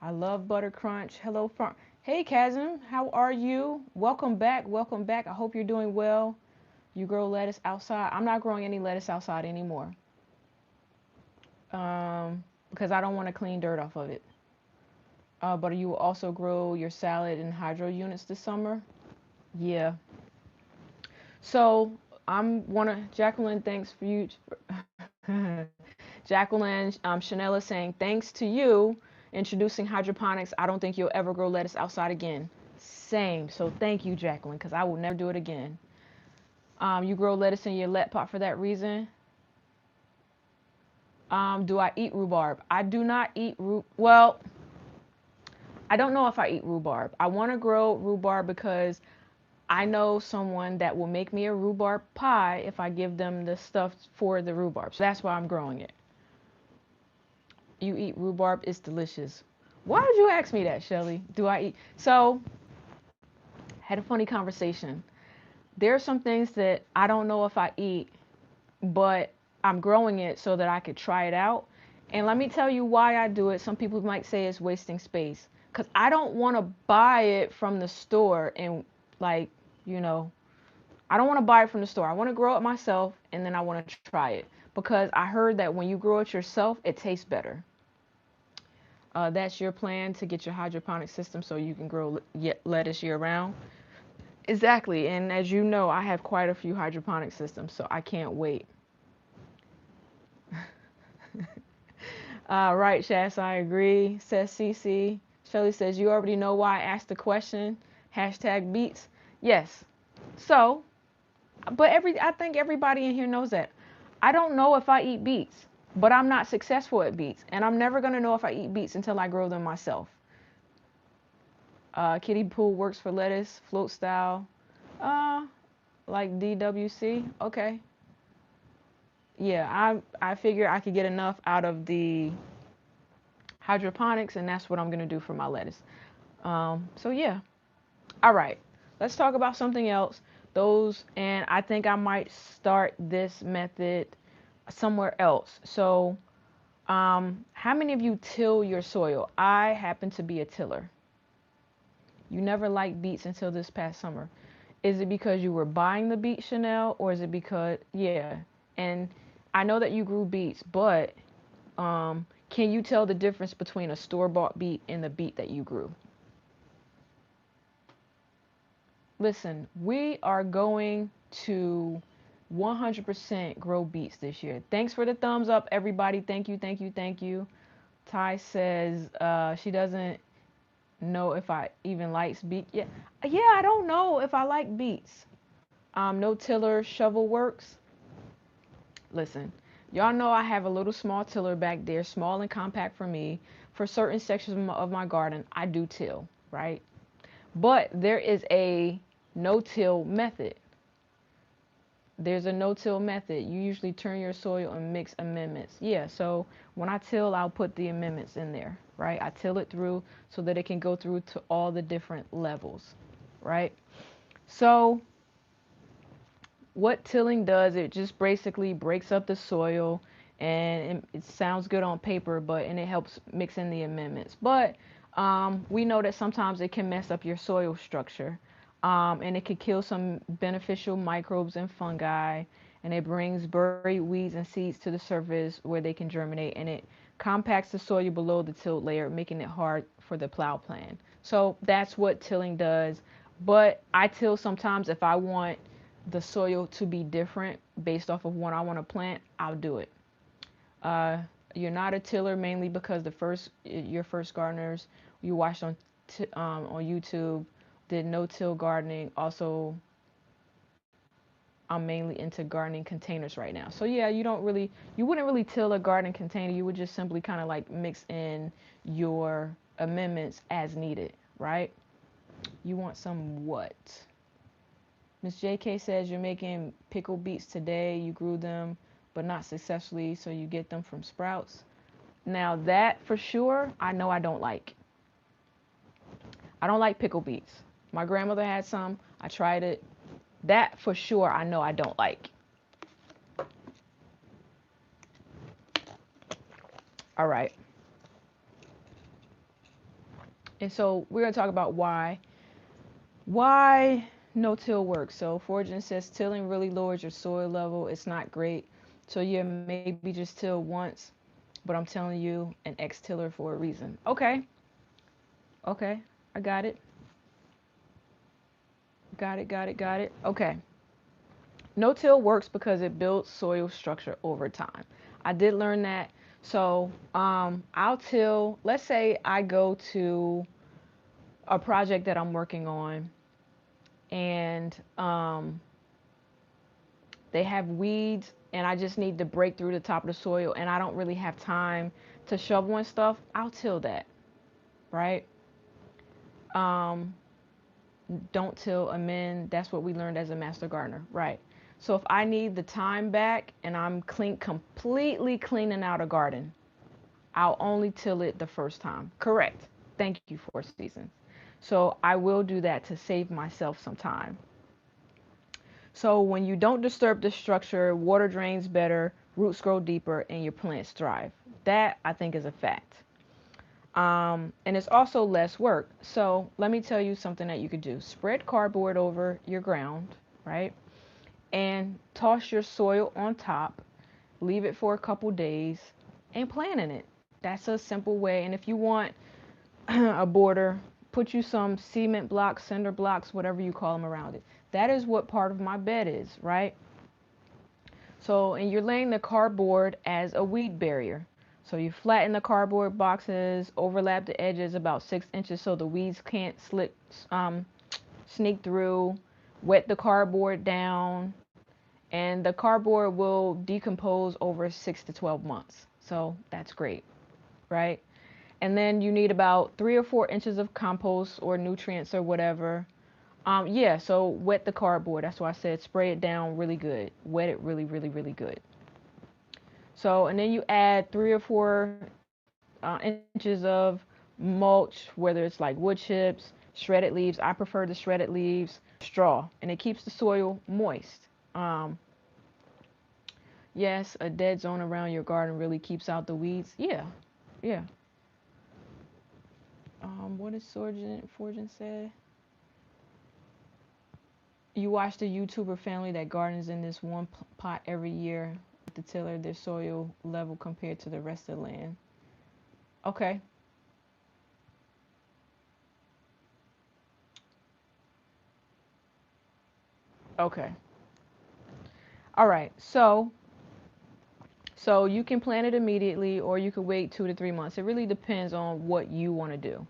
A: I love Butter Crunch. Hello, farm. Hey, Kazim, how are you? Welcome back. I hope you're doing well. You grow lettuce outside. I'm not growing any lettuce outside anymore. Because I don't want to clean dirt off of it. But you will also grow your salad in hydro units this summer. Yeah. So Jacqueline, thanks for you. Jacqueline, Chanel is saying, thanks to you introducing hydroponics, I don't think you'll ever grow lettuce outside again. Same. So thank you, Jacqueline, because I will never do it again. You grow lettuce in your let pot for that reason. Do I eat rhubarb? I do not eat well, I don't know if I eat rhubarb. I want to grow rhubarb because I know someone that will make me a rhubarb pie if I give them the stuff for the rhubarb. So that's why I'm growing it. You eat rhubarb, it's delicious. Why did you ask me that, Shelly? Do I eat? So, had a funny conversation. There are some things that I don't know if I eat, but I'm growing it so that I could try it out. And let me tell you why I do it. Some people might say it's wasting space because I don't want to buy it from the store and, like, you know, I don't want to buy it from the store. I want to grow it myself and then I want to try it because I heard that when you grow it yourself, it tastes better. That's your plan to get your hydroponic system so you can grow lettuce year round. Exactly. And as you know, I have quite a few hydroponic systems, so I can't wait. Right, Shas, I agree. Says CC. Shelly says, you already know why I asked the question. Hashtag beats. Yes. So, but I think everybody in here knows that. I don't know if I eat beets, but I'm not successful at beets. And I'm never going to know if I eat beets until I grow them myself. Kiddie pool works for lettuce, float style. Like DWC. Okay. Yeah, I figure I could get enough out of the hydroponics, and that's what I'm gonna do for my lettuce. So yeah. All right. Let's talk about something else. And I think I might start this method somewhere else. So, how many of you till your soil? I happen to be a tiller. You never liked beets until this past summer. Is it because you were buying the beet, Chanel, or is it because, yeah? And I know that you grew beets, but can you tell the difference between a store-bought beet and the beet that you grew? Listen, we are going to 100% grow beets this year. Thanks for the thumbs up, everybody. Thank you. Ty says she doesn't know if I even likes beet. Yeah, I don't know if I like beets. No tiller, shovel works. Listen, y'all know I have a little small tiller back there, small and compact for me. For certain sections of my garden, I do till, right? But there is a no-till method. There's a no-till method. You usually turn your soil and mix amendments. Yeah, so when I till, I'll put the amendments in there, right? I till it through so that it can go through to all the different levels, right? So what tilling does, it just basically breaks up the soil, and it sounds good on paper, and it helps mix in the amendments. But we know that sometimes it can mess up your soil structure, and it can kill some beneficial microbes and fungi, and it brings buried weeds and seeds to the surface where they can germinate, and it compacts the soil below the tilled layer, making it hard for the plow plan. So that's what tilling does. But I till sometimes if I want the soil to be different based off of what I want to plant, I'll do it. You're not a tiller mainly because your first gardeners, you watched on on YouTube, did no-till gardening. Also, I'm mainly into gardening containers right now. So yeah, you wouldn't really till a garden container. You would just simply kind of like mix in your amendments as needed, right? You want some what? Miss JK says you're making pickled beets today. You grew them, but not successfully, so you get them from Sprouts. Now that for sure, I know I don't like. I don't like pickled beets. My grandmother had some. I tried it. That for sure, I know I don't like. All right. And so we're going to talk about why no-till works. So Fortune says tilling really lowers your soil level. It's not great. So yeah, maybe just till once, but I'm telling you, an X-tiller for a reason. Okay. Okay. I got it. Got it. Got it. Got it. Okay. No-till works because it builds soil structure over time. I did learn that. So I'll till, let's say I go to a project that I'm working on, and they have weeds, and I just need to break through the top of the soil, and I don't really have time to shovel and stuff. I'll till that, right? Um, don't till, amend. That's what we learned as a master gardener, right? So if I need the time back and I'm completely cleaning out a garden, I'll only till it the first time. Correct. Thank you, Four Seasons. So I will do that to save myself some time. So when you don't disturb the structure, water drains better, roots grow deeper, and your plants thrive. That I think is a fact. And it's also less work. So let me tell you something that you could do. Spread cardboard over your ground, right? And toss your soil on top. Leave it for a couple days and plant in it. That's a simple way. And if you want a border, put you some cement blocks, cinder blocks, whatever you call them around it. That is what part of my bed is, right? So, and you're laying the cardboard as a weed barrier. So you flatten the cardboard boxes, overlap the edges about 6 inches so the weeds can't sneak through. Wet the cardboard down, and the cardboard will decompose over 6 to 12 months. So that's great, right? And then you need about 3 or 4 inches of compost or nutrients or whatever. Yeah, so wet the cardboard. That's why I said spray it down really good. Wet it really, really, really good. So, and then you add 3 or 4 inches of mulch, whether it's like wood chips, shredded leaves. I prefer the shredded leaves, straw, and it keeps the soil moist. Um, yes, a dead zone around your garden really keeps out the weeds. Yeah, yeah. What did Fortune say? You watch the YouTuber family that gardens in this one pot every year to tiller their soil level compared to the rest of the land. Okay. Okay. All right. So you can plant it immediately or you can wait 2 to 3 months. It really depends on what you want to do.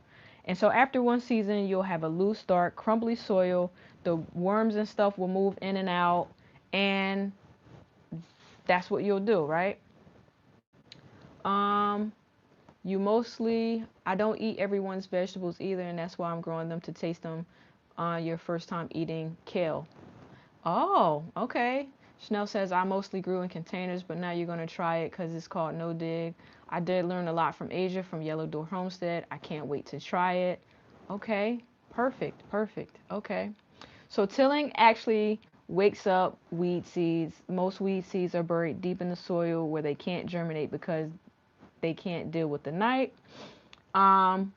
A: And so after one season, you'll have a loose, dark, crumbly soil. The worms and stuff will move in and out, and that's what you'll do, right? Um, I don't eat everyone's vegetables either, and that's why I'm growing them to taste them on your first time eating kale. Oh, okay. Chanel says, I mostly grew in containers, but now you're going to try it because it's called No Dig. I did learn a lot from Asia, from Yellow Door Homestead. I can't wait to try it. Okay, perfect, perfect. Okay. So tilling actually wakes up weed seeds. Most weed seeds are buried deep in the soil where they can't germinate because they can't deal with the night. Um,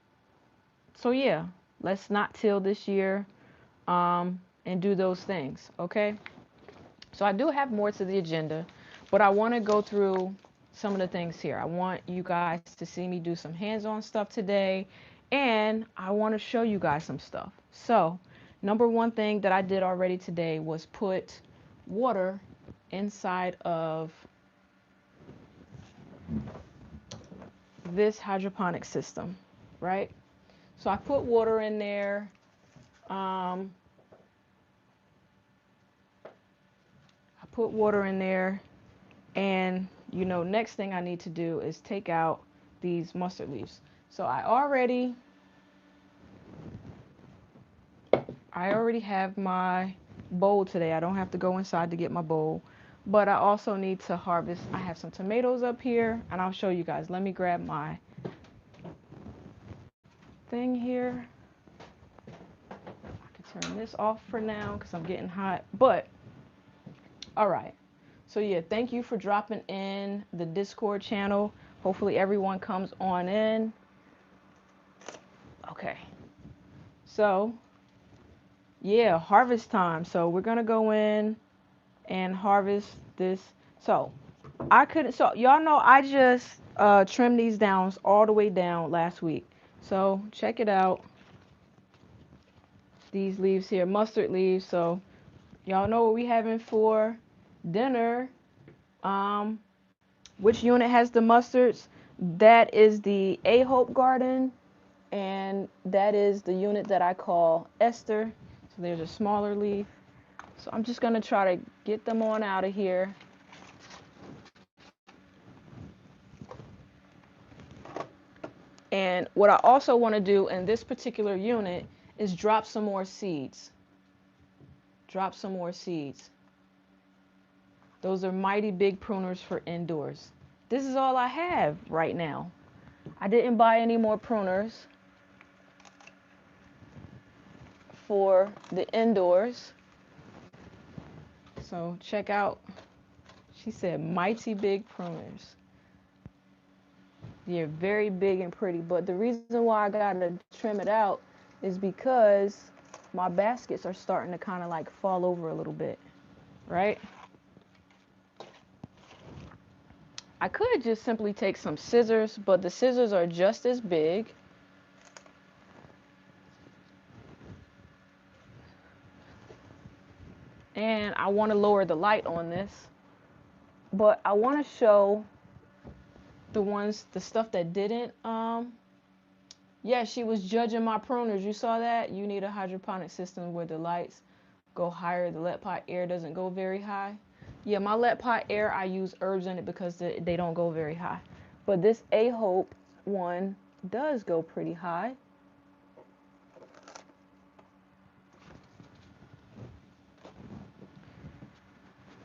A: so yeah, let's not till this year and do those things, okay? So I do have more to the agenda, but I want to go through some of the things here. I want you guys to see me do some hands-on stuff today, and I want to show you guys some stuff. So, number one thing that I did already today was put water inside of this hydroponic system, right? So I put water in there. I put water in there, and you know, next thing I need to do is take out these mustard leaves. So I already have my bowl today. I don't have to go inside to get my bowl, but I also need to harvest. I have some tomatoes up here, and I'll show you guys. Let me grab my thing here. I can turn this off for now because I'm getting hot, but all right. So yeah, thank you for dropping in the Discord channel. Hopefully everyone comes on in. Okay. So yeah, harvest time. So we're gonna go in and harvest this. So I couldn't, so y'all know I just trimmed these down all the way down last week. So check it out. These leaves here, mustard leaves. So y'all know what we having for dinner. Which unit has the mustards? That is the A Hope Garden, and that is the unit that I call Esther. So there's a smaller leaf. So I'm just gonna try to get them on out of here. And what I also want to do in this particular unit is drop some more seeds. Drop some more seeds. Those are mighty big pruners for indoors. This is all I have right now. I didn't buy any more pruners for the indoors. So check out, she said mighty big pruners. They're very big and pretty, but the reason why I gotta trim it out is because my baskets are starting to kind of like fall over a little bit, right? I could just simply take some scissors, but the scissors are just as big. And I want to lower the light on this, but I want to show the stuff that didn't. Yeah, she was judging my pruners. You saw that? You need a hydroponic system where the lights go higher. The lead pot air doesn't go very high. Yeah, my lead pot air, I use herbs in it because they don't go very high. But this A Hope one does go pretty high.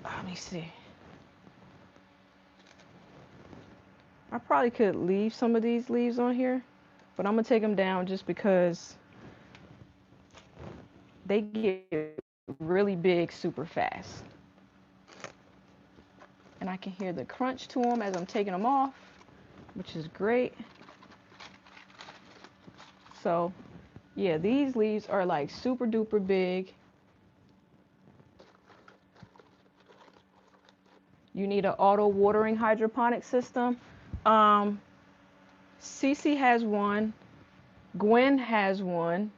A: Let me see. I probably could leave some of these leaves on here, but I'm gonna take them down just because they get really big super fast. And I can hear the crunch to them as I'm taking them off, which is great. So yeah, these leaves are like super duper big. You need an auto watering hydroponic system. Cece has one. Gwen has one.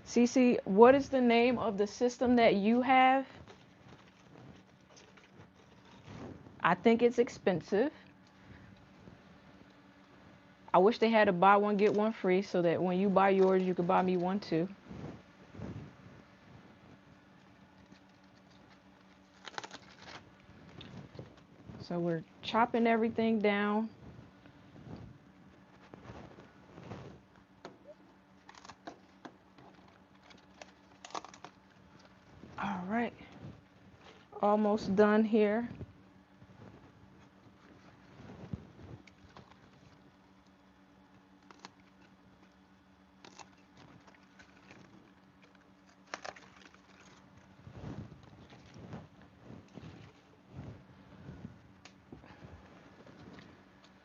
A: Cece, what is the name of the system that you have? I think it's expensive. I wish they had a buy one get one free so that when you buy yours, you could buy me one too. So we're chopping everything down. All right, almost done here.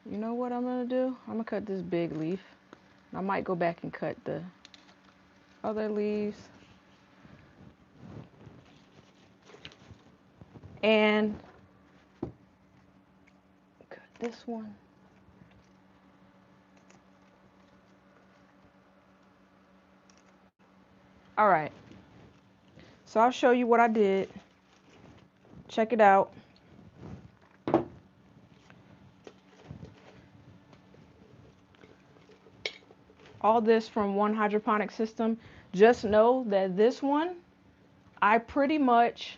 A: You know what I'm gonna do? I'm gonna cut this big leaf. I might go back and cut the other leaves. And cut this one. All right. So I'll show you what I did. Check it out. all this from one hydroponic system. Just know that this one, I pretty much,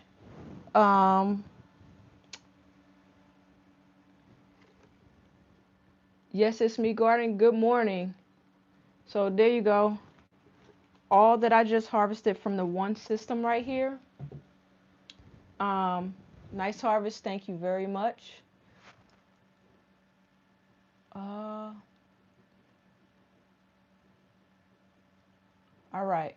A: yes, it's me gardening. Good morning. So there you go. All that I just harvested from the one system right here. Nice harvest. Thank you very much. All right.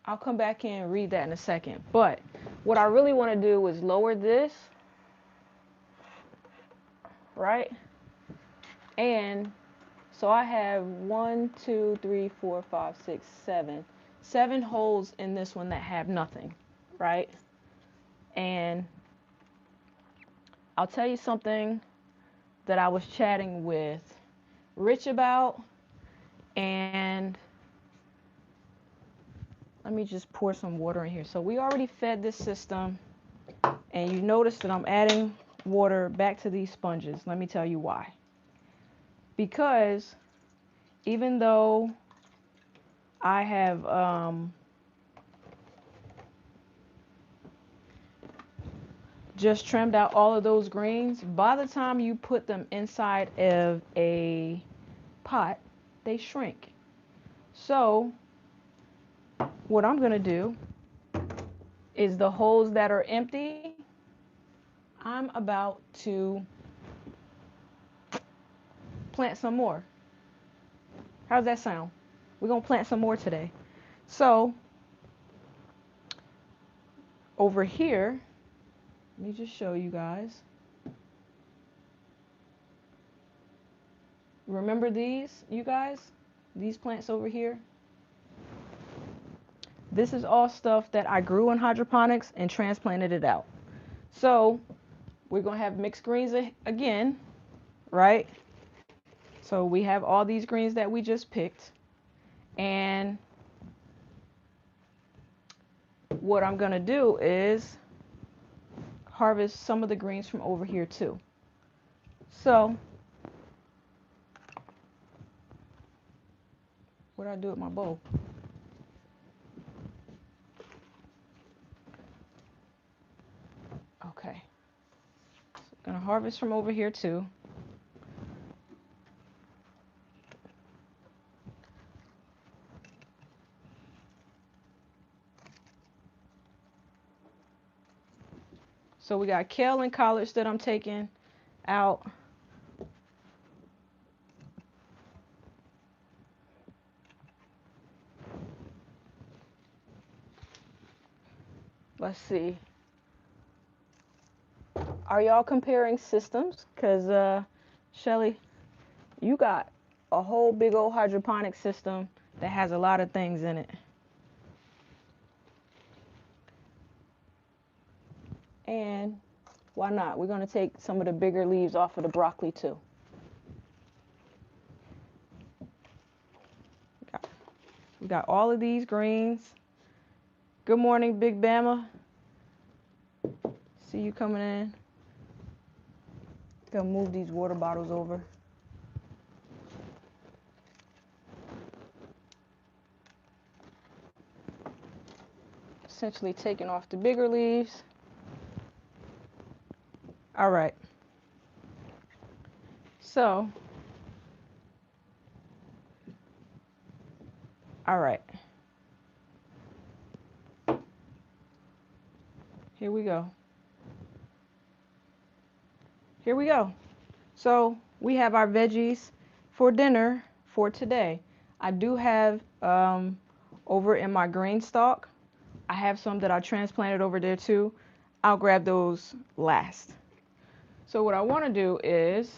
A: I'll come back in and read that in a second. But what I really want to do is lower this, right? And so I have 1, 2, 3, 4, 5, 6, 7. 7 holes in this one that have nothing, right? And I'll tell you something that I was chatting with Rich about, and let me just pour some water in here. So we already fed this system, and you notice that I'm adding water back to these sponges. Let me tell you why. Because even though I have just trimmed out all of those greens, by the time you put them inside of a pot, they shrink. So what I'm going to do is the holes that are empty, I'm about to plant some more. How's that sound? We're going to plant some more today. So over here, let me just show you guys. Remember these, you guys? These plants over here? This is all stuff that I grew in hydroponics and transplanted it out. So we're going to have mixed greens again, right? So we have all these greens that we just picked. And what I'm going to do is harvest some of the greens from over here too. So what do I do with my bowl? Okay. So I'm going to harvest from over here too. So we got kale and collards that I'm taking out. Let's see. Are y'all comparing systems? Because, Shelly, you got a whole big old hydroponic system that has a lot of things in it. And why not? We're going to take some of the bigger leaves off of the broccoli too. We got all of these greens. Good morning, Big Bama. See you coming in. Gonna move these water bottles over. Essentially taking off the bigger leaves. All right. So, all right. Here we go. Here we go. So we have our veggies for dinner for today. I do have over in my green stalk, I have some that I transplanted over there too. I'll grab those last. So what I want to do is,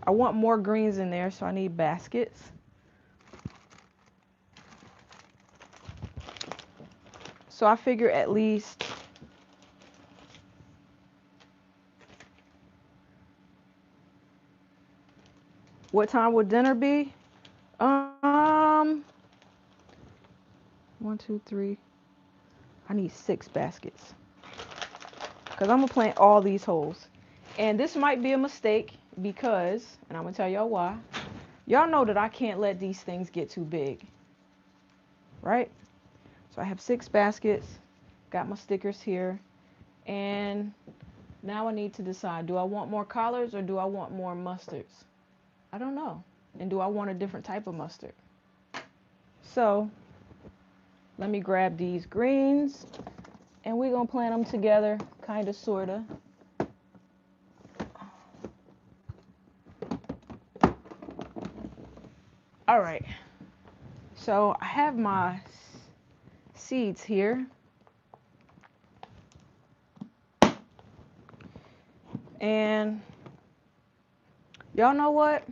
A: I want more greens in there, so I need baskets. So I figure at least what time would dinner be? 1, 2, 3. I need 6 baskets because I'm gonna plant all these holes. And this might be a mistake. because, and I'm gonna tell y'all why. Y'all know that I can't let these things get too big, right? So I have 6 baskets, got my stickers here, and now I need to decide, do I want more collards or do I want more mustards? I don't know. And do I want a different type of mustard? So let me grab these greens and we're gonna plant them together, kinda, sorta. All right, so I have my seeds here. And y'all know what?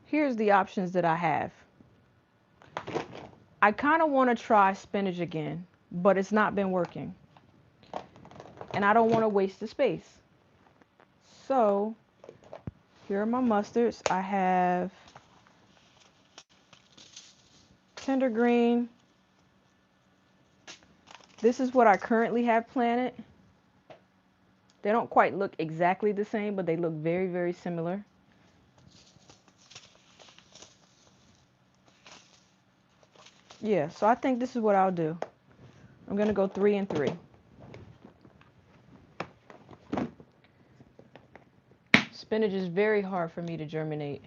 A: Here's the options that I have. I kind of want to try spinach again, but it's not been working. And I don't want to waste the space. So here are my mustards. I have tender green. This is what I currently have planted. They don't quite look exactly the same, but they look very, very similar. Yeah, so I think this is what I'll do. I'm going to go 3 and 3. Spinach is very hard for me to germinate.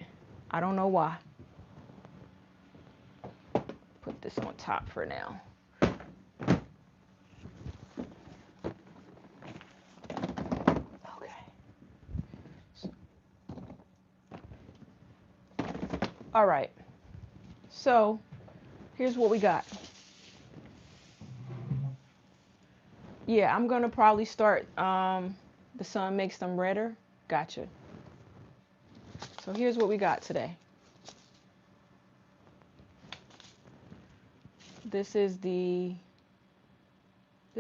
A: I don't know why. Put this on top for now. Okay. All right. So here's what we got. Yeah, I'm gonna probably start. The sun makes them redder. Gotcha. So here's what we got today. This is this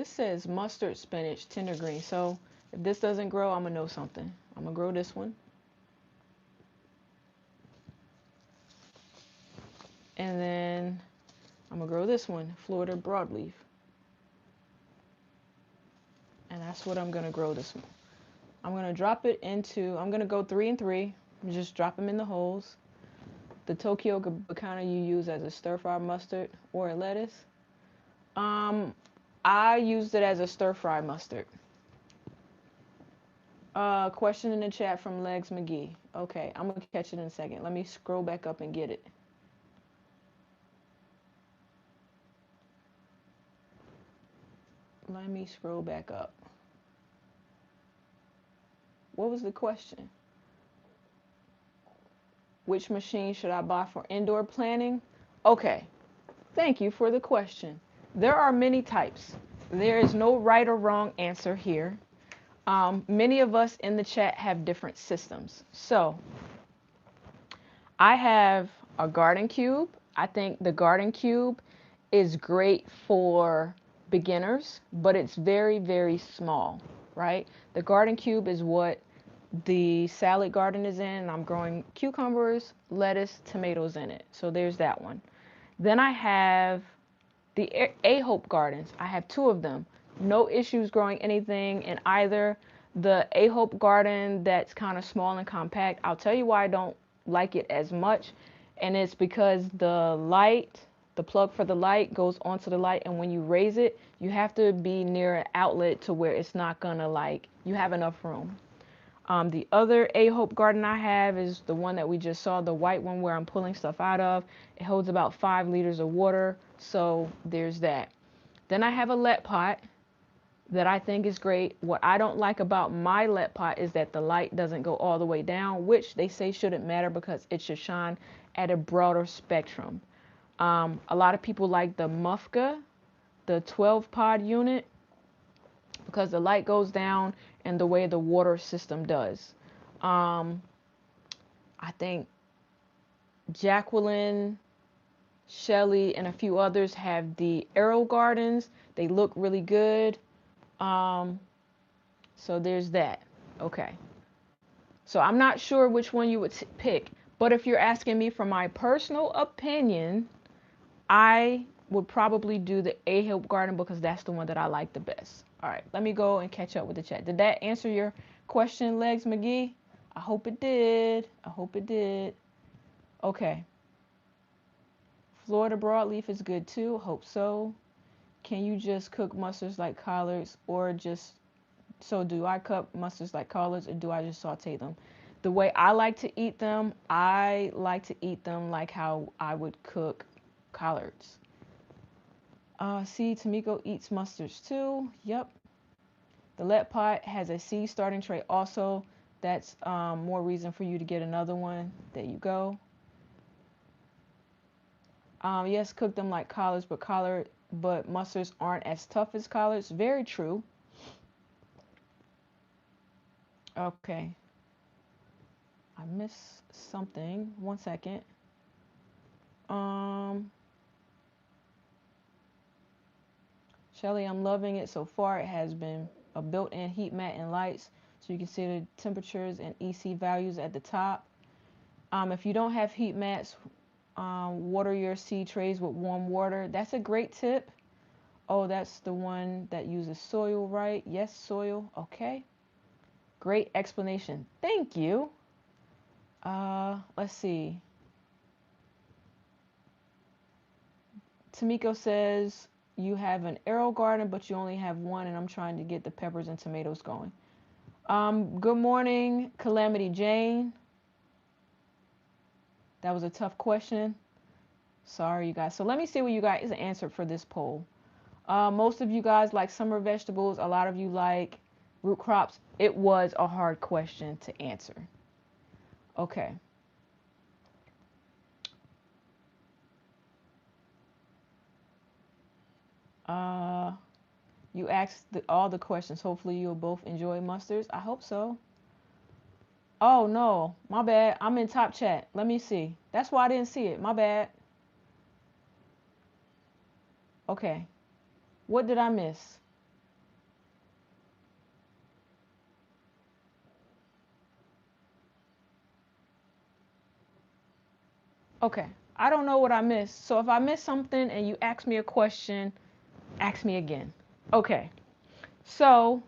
A: says mustard spinach tender green. So if this doesn't grow, I'm gonna know something. I'm gonna grow this one. And then I'm gonna grow this one, Florida broadleaf. And that's what I'm gonna grow this one. I'm gonna drop it into, I'm gonna go 3 and 3. Just drop them in the holes. The Tokyo Bakana you use as a stir-fry mustard or a lettuce. I used it as a stir-fry mustard. Question in the chat from Legs McGee. Okay, I'm gonna catch it in a second. Let me scroll back up and get it. Let me scroll back up. What was the question? Which machine should I buy for indoor planting? Okay, thank you for the question. There are many types. There is no right or wrong answer here. Many of us in the chat have different systems. So I have a garden cube. I think the garden cube is great for beginners, but it's very, very small, right? The garden cube is what the salad garden is in. I'm growing cucumbers, lettuce, tomatoes in it. So there's that one. Then I have the A-Hope gardens. I have 2 of them. No issues growing anything in either. The A-Hope garden that's kind of small and compact, I'll tell you why I don't like it as much. And it's because the light, the plug for the light goes onto the light, and when you raise it, you have to be near an outlet to where it's not gonna, like, you have enough room. The other A-Hope garden I have is the one that we just saw, the white one where I'm pulling stuff out of. It holds about 5 liters of water, so there's that. Then I have a let pot that I think is great. What I don't like about my let pot is that the light doesn't go all the way down, which they say shouldn't matter because it should shine at a broader spectrum. A lot of people like the Mufka, the 12 pod unit, because the light goes down and the way the water system does. I think Jacqueline, Shelly, and a few others have the Aero Gardens. They look really good. So there's that. Okay. So I'm not sure which one you would pick, but if you're asking me for my personal opinion, I would probably do the A-Hill garden because that's the one that I like the best. All right, let me go and catch up with the chat. Did that answer your question, Legs McGee? I hope it did. I hope it did. Okay. Florida broadleaf is good too. Hope so. Can you just cook mustards like collards or just, so do I cook mustards like collards or do I just saute them? The way I like to eat them, I like to eat them like how I would cook collards. See, Tamiko eats mustards too. Yep. The lead pot has a seed starting tray also. That's more reason for you to get another one. There you go. Yes, cook them like collards, but mustards aren't as tough as collards. Very true. Okay. I missed something. 1 second. Shelly, I'm loving it so far. It has been a built-in heat mat and lights, so you can see the temperatures and EC values at the top. If you don't have heat mats, water your seed trays with warm water. That's a great tip. Oh, that's the one that uses soil, right? Yes, soil. Okay. Great explanation. Thank you. Let's see. Tamiko says you have an arrow garden, but you only have one, and I'm trying to get the peppers and tomatoes going. Good morning, Calamity Jane. That was a tough question. Sorry, you guys. So let me see what you guys answered for this poll. Most of you guys like summer vegetables. A lot of you like root crops. It was a hard question to answer. Okay. You asked all the questions. Hopefully you'll both enjoy mustards. I hope so. Oh no, my bad. I'm in top chat. Let me see. That's why I didn't see it. My bad. Okay. What did I miss? Okay. I don't know what I missed. So if I missed something and you ask me a question, ask me again. Okay. So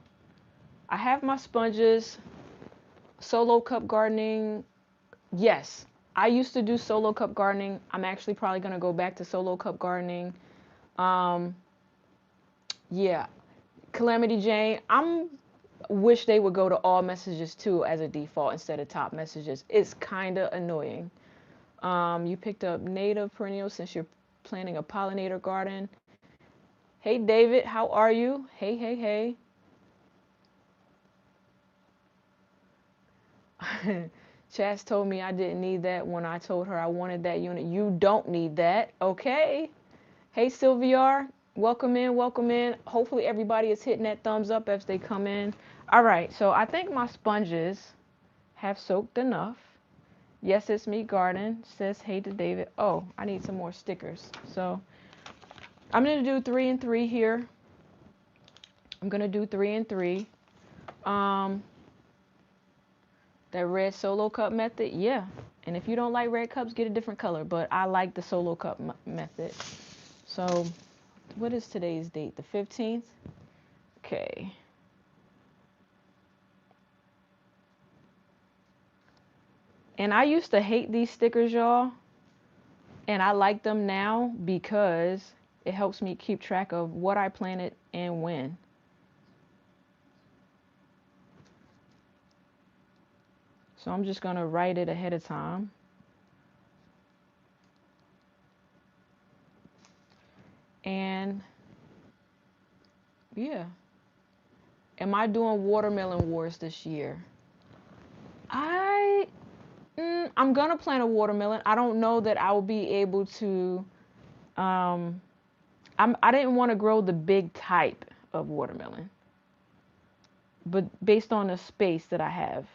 A: I have my sponges. Solo cup gardening. Yes. I used to do solo cup gardening. I'm actually probably going to go back to solo cup gardening. Yeah. Calamity Jane, wish they would go to all messages too as a default instead of top messages. It's kind of annoying. You picked up native perennials since you're planting a pollinator garden. Hey David, how are you? Hey, hey, hey. Chaz told me I didn't need that when I told her I wanted that unit. You don't need that. Okay. Hey Sylviar, welcome in, welcome in. Hopefully everybody is hitting that thumbs up as they come in. All right, so I think my sponges have soaked enough. Yes, it's me, Garden, says hey to David. Oh, I need some more stickers. So I'm going to do 3 and 3 here. I'm going to do 3 and 3. That red solo cup method, yeah. And if you don't like red cups, get a different color. But I like the solo cup method. So what is today's date? The 15th? Okay. And I used to hate these stickers, y'all. And I like them now because it helps me keep track of what I planted and when. So I'm just going to write it ahead of time. And yeah. Am I doing watermelon wars this year? I'm going to plant a watermelon. I don't know that I'll be able to. I didn't want to grow the big type of watermelon, but based on the space that I have.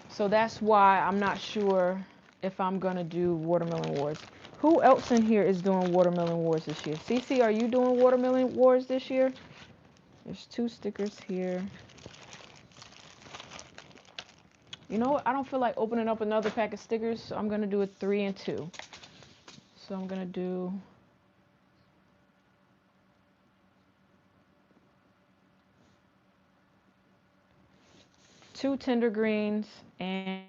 A: So that's why I'm not sure if I'm going to do watermelon wars. Who else in here is doing watermelon wars this year? Cece, are you doing watermelon wars this year? There's 2 stickers here. You know what? I don't feel like opening up another pack of stickers, so I'm going to do a 3 and 2. So I'm going to do two tender greens and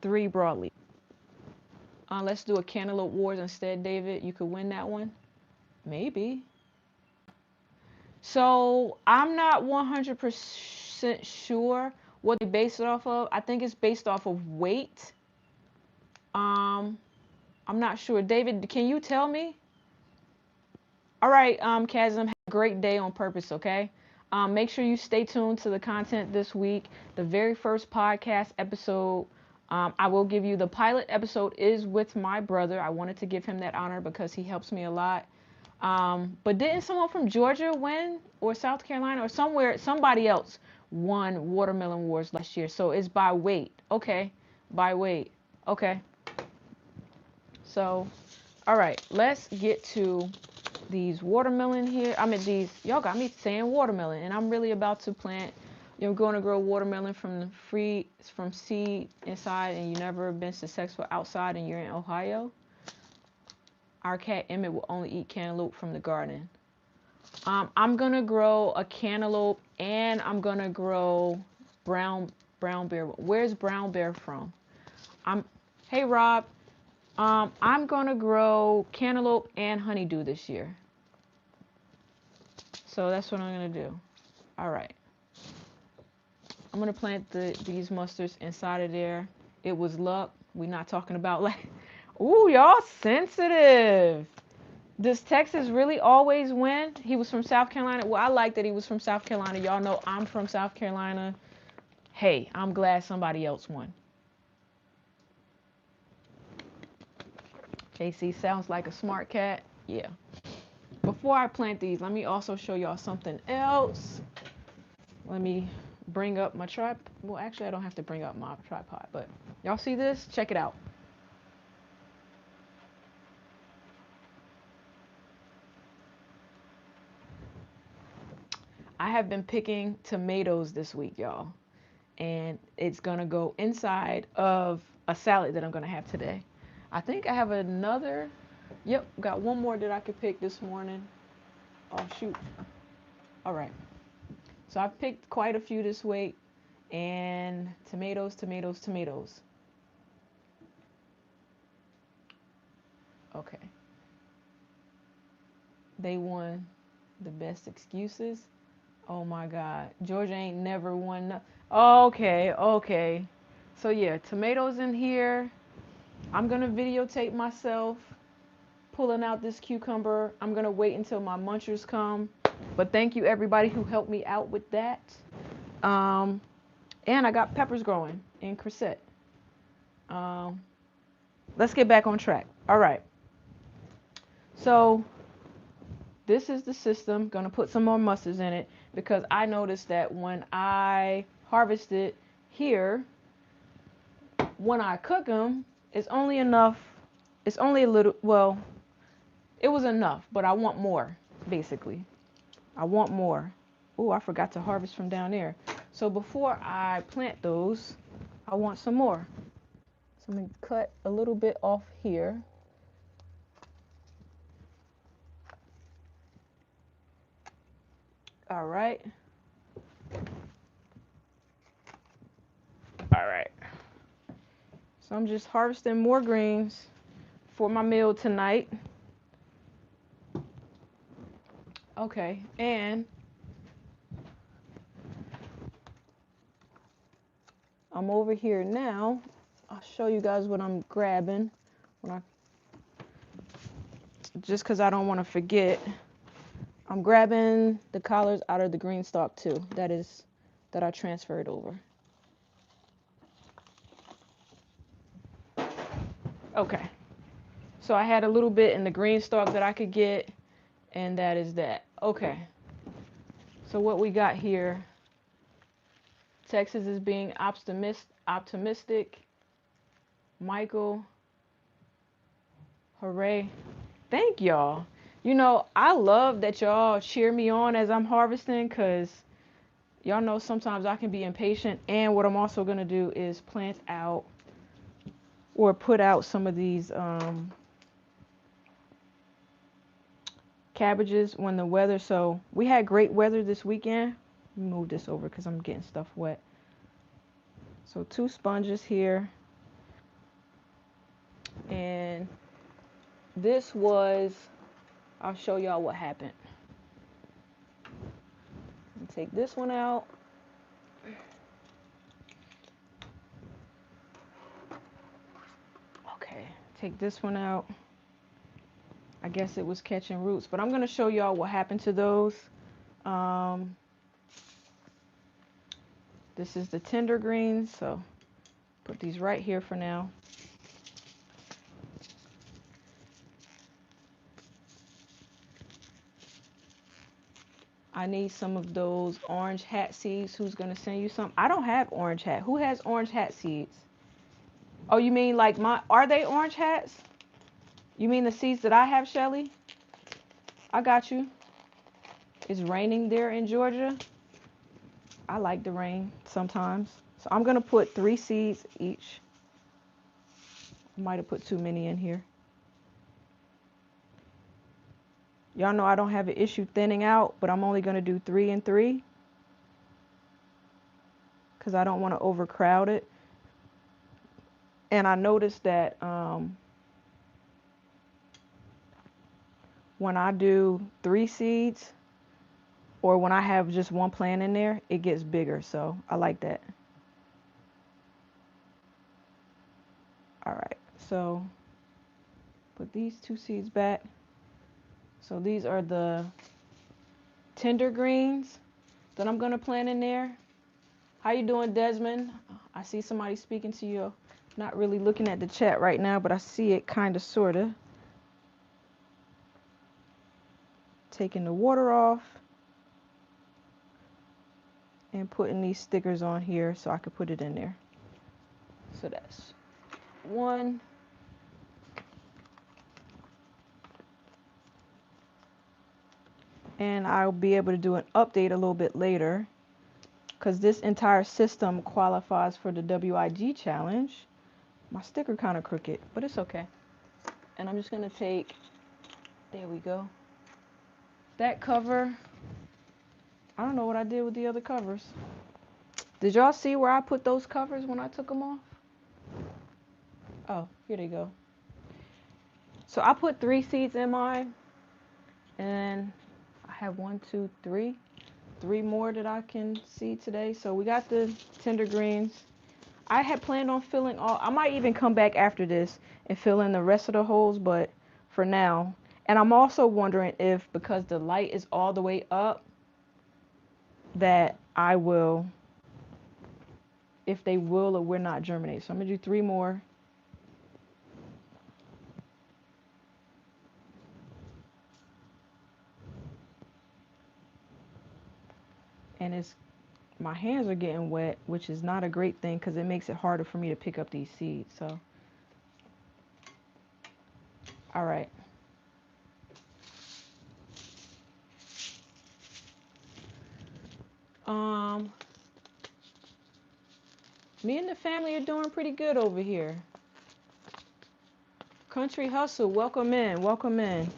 A: 3 broadleaf. Let's do a Cantaloupe Wars instead, David. You could win that one. Maybe. So I'm not 100% sure what they base it off of. I think it's based off of weight. I'm not sure. David, can you tell me? All right, Kazim, have a great day on purpose, okay? Make sure you stay tuned to the content this week. The very first podcast episode, I will give you the pilot episode is with my brother. I wanted to give him that honor because he helps me a lot. But didn't someone from Georgia win, or South Carolina, or somewhere, somebody else won Watermelon Wars last year? So it's by weight. Okay, by weight. Okay. So, all right, let's get to these watermelon here. I mean, these, y'all got me saying watermelon, and I'm really about to plant. You're going to grow watermelon from seed inside, and you've never been successful outside, and you're in Ohio. Our cat Emmett will only eat cantaloupe from the garden. I'm gonna grow a cantaloupe, and I'm gonna grow brown bear. Where's brown bear from? Hey Rob. I'm gonna grow cantaloupe and honeydew this year. So that's what I'm gonna do. All right. I'm gonna plant these mustards inside of there. It was luck. We're not talking about like, ooh, y'all sensitive. Does Texas really always win? He was from South Carolina. Well, I like that he was from South Carolina. Y'all know I'm from South Carolina. Hey, I'm glad somebody else won. KC sounds like a smart cat. Yeah. Before I plant these, let me also show y'all something else. Let me bring up my tripod. Well, actually, I don't have to bring up my tripod, but y'all see this? Check it out. I have been picking tomatoes this week, y'all, and it's gonna go inside of a salad that I'm gonna have today. I think I have another. Yep, got one more that I could pick this morning. Oh shoot. All right. So I've picked quite a few this week, and tomatoes. Okay. They won the best excuses. Oh my God. Georgia ain't never won. Okay. So yeah, tomatoes in here. I'm gonna videotape myself pulling out this cucumber. I'm gonna wait until my munchers come. But thank you everybody who helped me out with that. And I got peppers growing in Cressette. Let's get back on track. All right. So this is the system. Gonna put some more mustards in it because I noticed that when I harvested here, when I cook them, it's only enough. It's only a little. Well, it was enough, but I want more. Basically, I want more. Oh, I forgot to harvest from down there. So before I plant those, I want some more. So I'm gonna cut a little bit off here. All right. All right. So I'm just harvesting more greens for my meal tonight. Okay, and I'm over here now. I'll show you guys what I'm grabbing just because I don't want to forget. I'm grabbing the collards out of the green stalk too. That I transferred over. Okay. So I had a little bit in the green stalk that I could get, and that is that. Okay. So what we got here, Texas is being optimistic. Michael, hooray. Thank y'all. You know, I love that y'all cheer me on as I'm harvesting, because y'all know sometimes I can be impatient. And what I'm also going to do is plant out or put out some of these cabbages when the weather. So we had great weather this weekend. Let me move this over because I'm getting stuff wet. So 2 sponges here. And this was, I'll show y'all what happened. Take this one out. Okay, take this one out. I guess it was catching roots, but I'm going to show y'all what happened to those. This is the tender greens, so put these right here for now. I need some of those orange hat seeds. Who's going to send you some? I don't have orange hat. Who has orange hat seeds? Oh, you mean like are they orange hats? You mean the seeds that I have, Shelly? I got you. It's raining there in Georgia. I like the rain sometimes. So I'm going to put 3 seeds each. I might have put too many in here. Y'all know I don't have an issue thinning out, but I'm only going to do 3 and 3 because I don't want to overcrowd it. And I noticed that when I do 3 seeds, or when I have just 1 plant in there, it gets bigger. So I like that. All right, so put these 2 seeds back. So these are the tender greens that I'm going to plant in there. How you doing, Desmond? I see somebody speaking to you. Not really looking at the chat right now, but I see it kind of, sort of. Taking the water off and putting these stickers on here so I could put it in there. So that's 1. And I'll be able to do an update a little bit later, because this entire system qualifies for the WIG challenge. My sticker kind of crooked, but it's okay. And I'm just going to take, there we go, that cover. I don't know what I did with the other covers. Did y'all see where I put those covers when I took them off? Oh, here they go. So I put 3 seeds in mine, and I have 1, 2, 3 more that I can see today. So we got the tender greens. I had planned on filling all. I might even come back after this and fill in the rest of the holes, but for now. And I'm also wondering if, because the light is all the way up, that I will, if they will or will not germinate. So I'm going to do 3 more. And my hands are getting wet, which is not a great thing because it makes it harder for me to pick up these seeds. So, all right. Me and the family are doing pretty good over here. Country Hustle, welcome in, welcome in.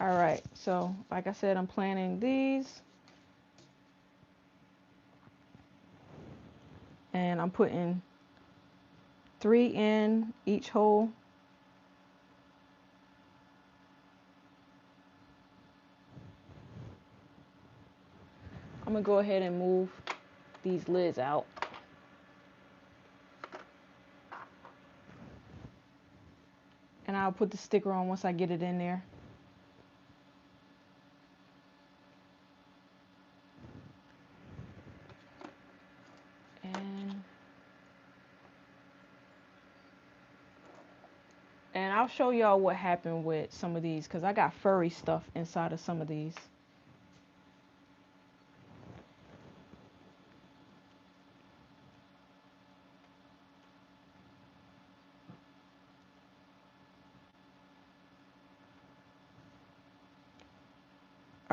A: All right, so like I said, I'm planting these. And I'm putting 3 in each hole. I'm gonna go ahead and move these lids out. And I'll put the sticker on once I get it in there. And I'll show y'all what happened with some of these, because I got furry stuff inside of some of these.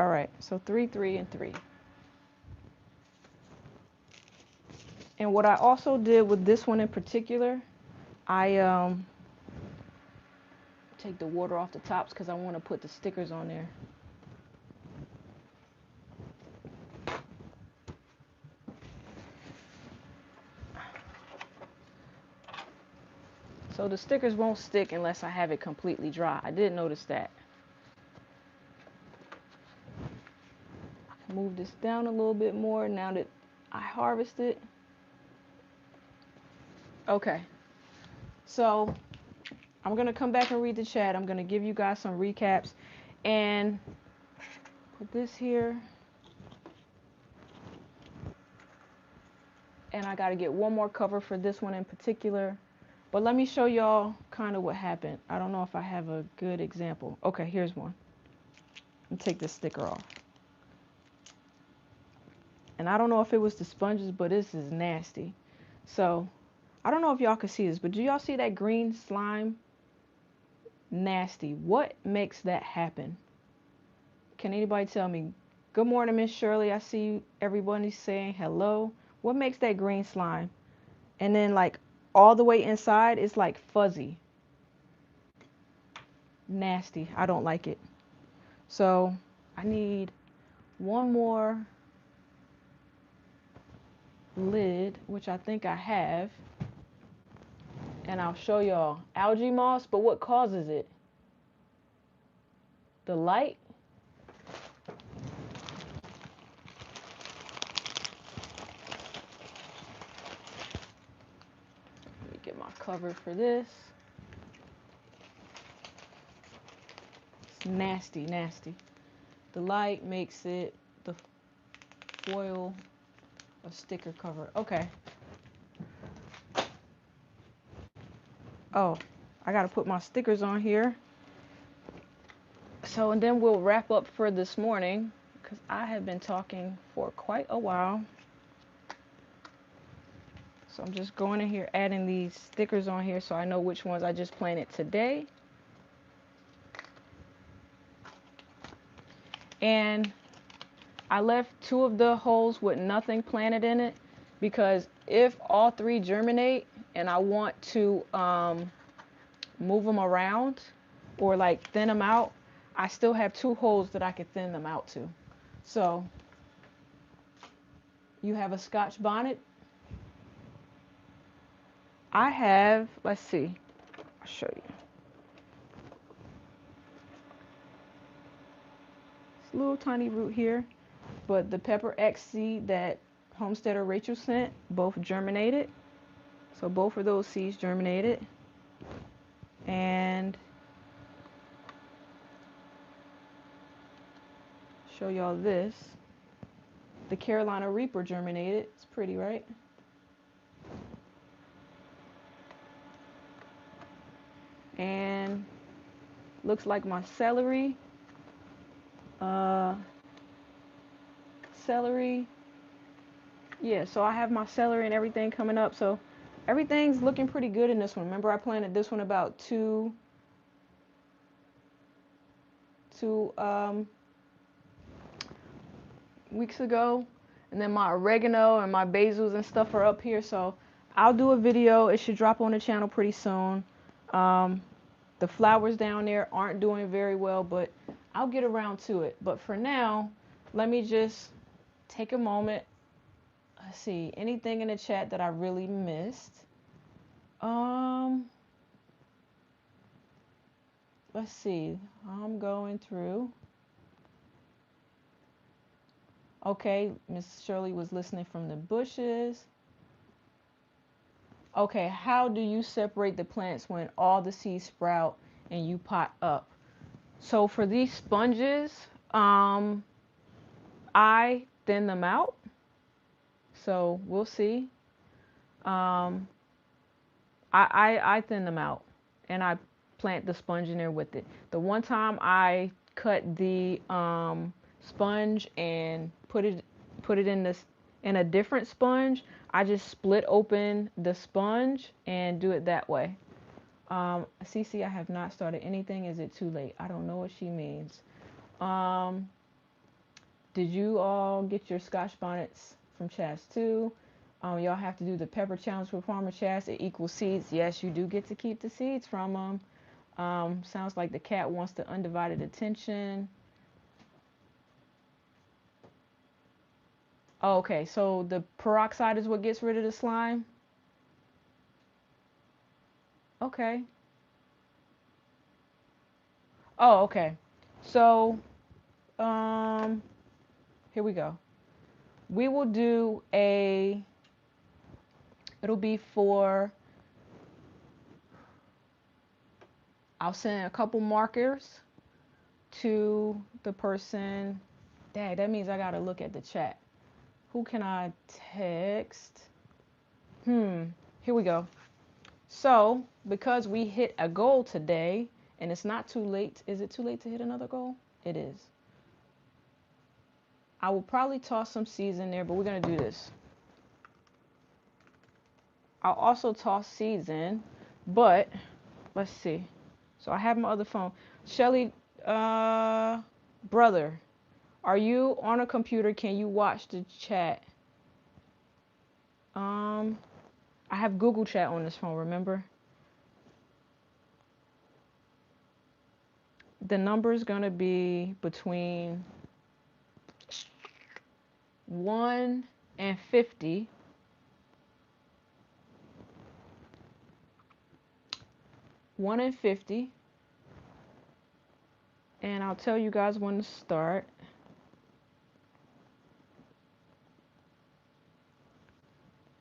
A: All right, so 3, 3, and 3. And what I also did with this one in particular, I take the water off the tops because I want to put the stickers on there. So the stickers won't stick unless I have it completely dry. I did notice that. Move this down a little bit more now that I harvested. Okay, so I'm going to come back and read the chat. I'm going to give you guys some recaps and put this here. And I got to get one more cover for this one in particular. But let me show y'all kind of what happened. I don't know if I have a good example. Okay, here's one. Let me take this sticker off. And I don't know if it was the sponges, but this is nasty. So I don't know if y'all can see this, but do y'all see that green slime? Nasty. What makes that happen? Can anybody tell me? Good morning, Miss Shirley. I see everybody saying hello. What makes that green slime? And then like all the way inside it's like fuzzy. Nasty. I don't like it. So I need one more lid, which I think I have. And I'll show y'all. Algae moss, but what causes it? The light? Let me get my cover for this. It's nasty, nasty. The light makes it the foil a sticker cover. Okay. Oh, I gotta put my stickers on here. So, and then we'll wrap up for this morning because I have been talking for quite a while. So I'm just going in here, adding these stickers on here so I know which ones I just planted today. And I left 2 of the holes with nothing planted in it because if all 3 germinate and I want to move them around or like thin them out, I still have 2 holes that I could thin them out to. So you have a Scotch bonnet. I have, let's see, I'll show you. It's a little tiny root here, but the pepper X seed that homesteader Rachel sent, both germinated. So both of those seeds germinated. And show y'all this. The Carolina Reaper germinated. It's pretty, right? And looks like my celery. Yeah, so I have my celery and everything coming up. So everything's looking pretty good in this one. Remember I planted this one about two weeks ago. And then my oregano and my basils and stuff are up here. So I'll do a video. It should drop on the channel pretty soon. The flowers down there aren't doing very well, but I'll get around to it. But for now, let me just take a moment. Let's see, anything in the chat that I really missed? Let's see, I'm going through. Okay, Miss Shirley was listening from the bushes. Okay, how do you separate the plants when all the seeds sprout and you pot up? So for these sponges, I thin them out. So we'll see. I thin them out and I plant the sponge in there with it. The one time I cut the sponge and put it in a different sponge, I just split open the sponge and do it that way. Cece, I have not started anything. Is it too late? I don't know what she means. Did you all get your Scotch bonnets from Chaz too? Y'all have to do the pepper challenge with Farmer Chaz. It equals seeds. Yes, you do get to keep the seeds from them. Sounds like the cat wants the undivided attention. Oh, okay, so the peroxide is what gets rid of the slime? Okay. Oh, okay. So, um, here we go. We will do it'll be for, I'll send a couple markers to the person. Dang, that means I gotta look at the chat. Who can I text? Here we go. So, because we hit a goal today, and it's not too late. Is it too late to hit another goal? It is. I will probably toss some seeds in there, but we're going to do this. I'll also toss seeds in, but let's see. So I have my other phone. Shelly, brother, are you on a computer? Can you watch the chat? I have Google Chat on this phone, remember? The number is going to be between 1 and 50. 1 and 50. And I'll tell you guys when to start.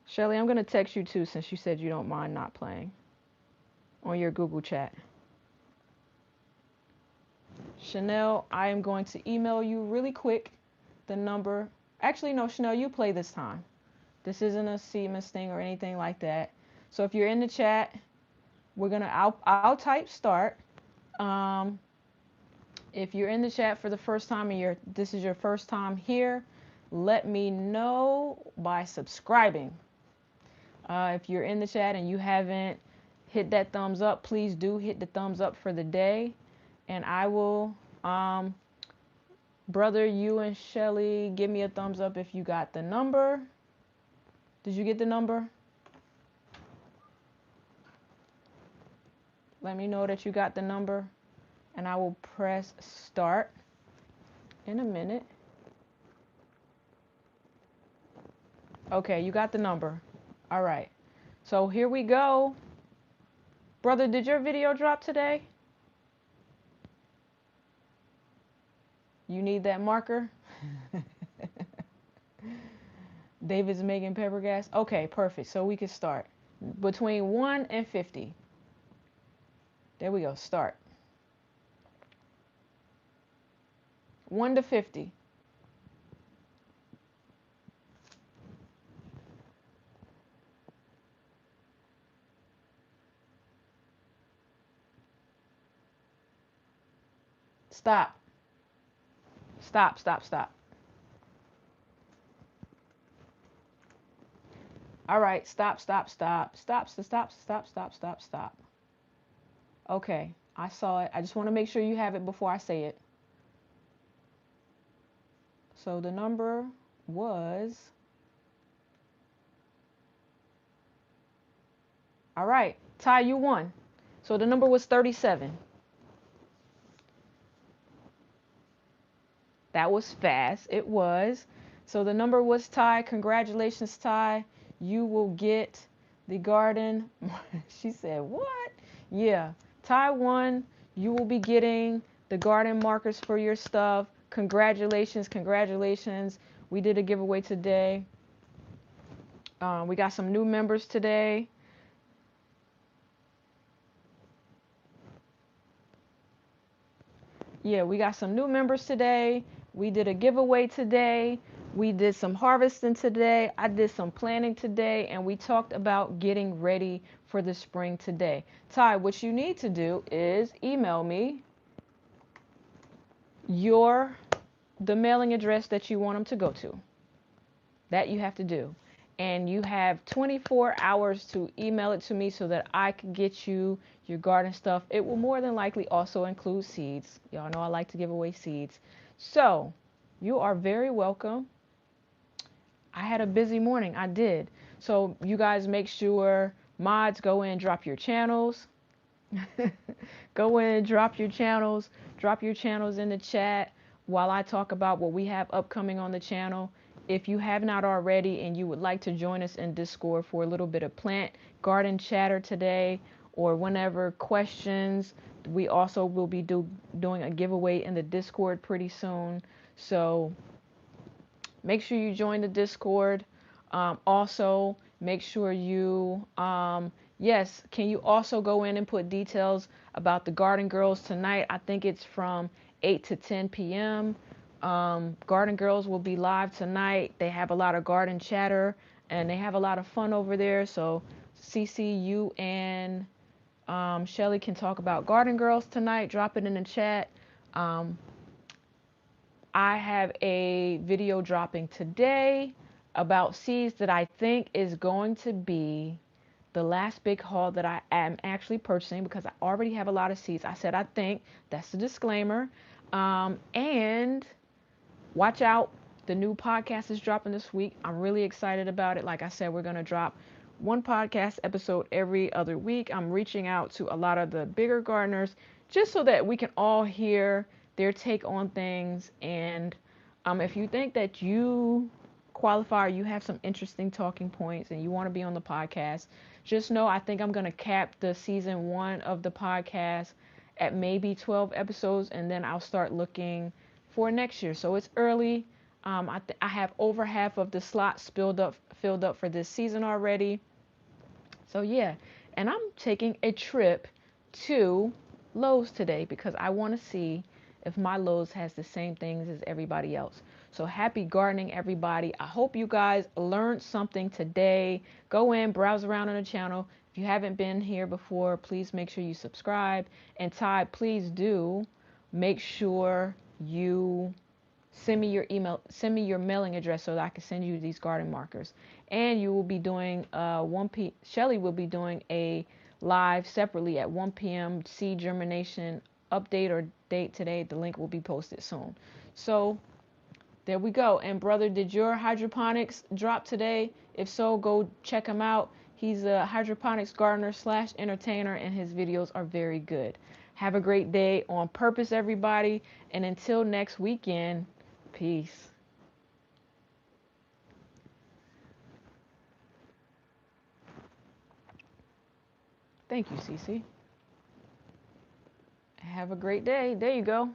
A: Shelly, I'm going to text you too since you said you don't mind not playing on your Google Chat. Chanel, I am going to email you really quick the number. Actually, no, Chanel, you play this time. This isn't a Siemens thing or anything like that. So if you're in the chat, I'll type start. If you're in the chat for the first time and this is your first time here, let me know by subscribing. If you're in the chat and you haven't hit that thumbs up, please do hit the thumbs up for the day. And I will, brother, you and Shelly, give me a thumbs up if you got the number. Did you get the number? Let me know that you got the number. And I will press start in a minute. Okay, you got the number. All right. So here we go. Brother, did your video drop today? You need that marker? David's making pepper gas. Okay, perfect. So we can start. Between 1 and 50. There we go. Start. 1 to 50. Stop. Stop, stop, stop. All right, stop, stop, stop. Stop, stop, stop, stop, stop, stop. Okay, I saw it. I just want to make sure you have it before I say it. So the number was... All right, Ty, you won. So the number was 37. That was fast. It was. So the number was Ty. Congratulations, Ty. You will get the garden. She said, what? Yeah. Ty won. You will be getting the garden markers for your stuff. Congratulations. Congratulations. We did a giveaway today. We got some new members today. Yeah, we got some new members today. We did a giveaway today. We did some harvesting today. I did some planting today, and we talked about getting ready for the spring today. Ty, what you need to do is email me the mailing address that you want them to go to. That you have to do. And you have 24 hours to email it to me so that I can get you your garden stuff. It will more than likely also include seeds. Y'all know I like to give away seeds. So You are very welcome. I had a busy morning. I did. So you guys make sure mods go in, drop your channels. Go in, drop your channels in the chat while I talk about what we have upcoming on the channel. If you have not already and you would like to join us in Discord for a little bit of plant garden chatter today or whenever questions, we also will be doing a giveaway in the Discord pretty soon. So make sure you join the Discord. Also, make sure you, yes, can you also go in and put details about the Garden Girls tonight? I think it's from 8 to 10 p.m. Garden Girls will be live tonight. They have a lot of garden chatter and they have a lot of fun over there. So, CC, you and Shelly can talk about Garden Girls tonight. Drop it in the chat. Um, I have a video dropping today about seeds that I think is going to be the last big haul that I am actually purchasing because I already have a lot of seeds. I said I think, that's the disclaimer. And watch out, the new podcast is dropping this week. I'm really excited about it. Like I said, we're going to drop one podcast episode every other week. I'm reaching out to a lot of the bigger gardeners just so that we can all hear their take on things. And if you think that you qualify or you have some interesting talking points and you want to be on the podcast, just know I think I'm going to cap the season 1 of the podcast at maybe 12 episodes, and then I'll start looking for next year. So it's early. I have over half of the slots filled up for this season already. So yeah, and I'm taking a trip to Lowe's today because I want to see if my Lowe's has the same things as everybody else. So happy gardening, everybody. I hope you guys learned something today. Go in, browse around on the channel. If you haven't been here before, please make sure you subscribe. And Ty, please do make sure you send me your mailing address so that I can send you these garden markers. And you will be doing Shelly will be doing a live separately at 1 p.m. seed germination update or date today. The link will be posted soon. So there we go. And brother, did your hydroponics drop today? If so, go check him out. He's a hydroponics gardener / entertainer, and his videos are very good. Have a great day on purpose, everybody. And until next weekend, peace. Thank you, Cece. Have a great day. There you go.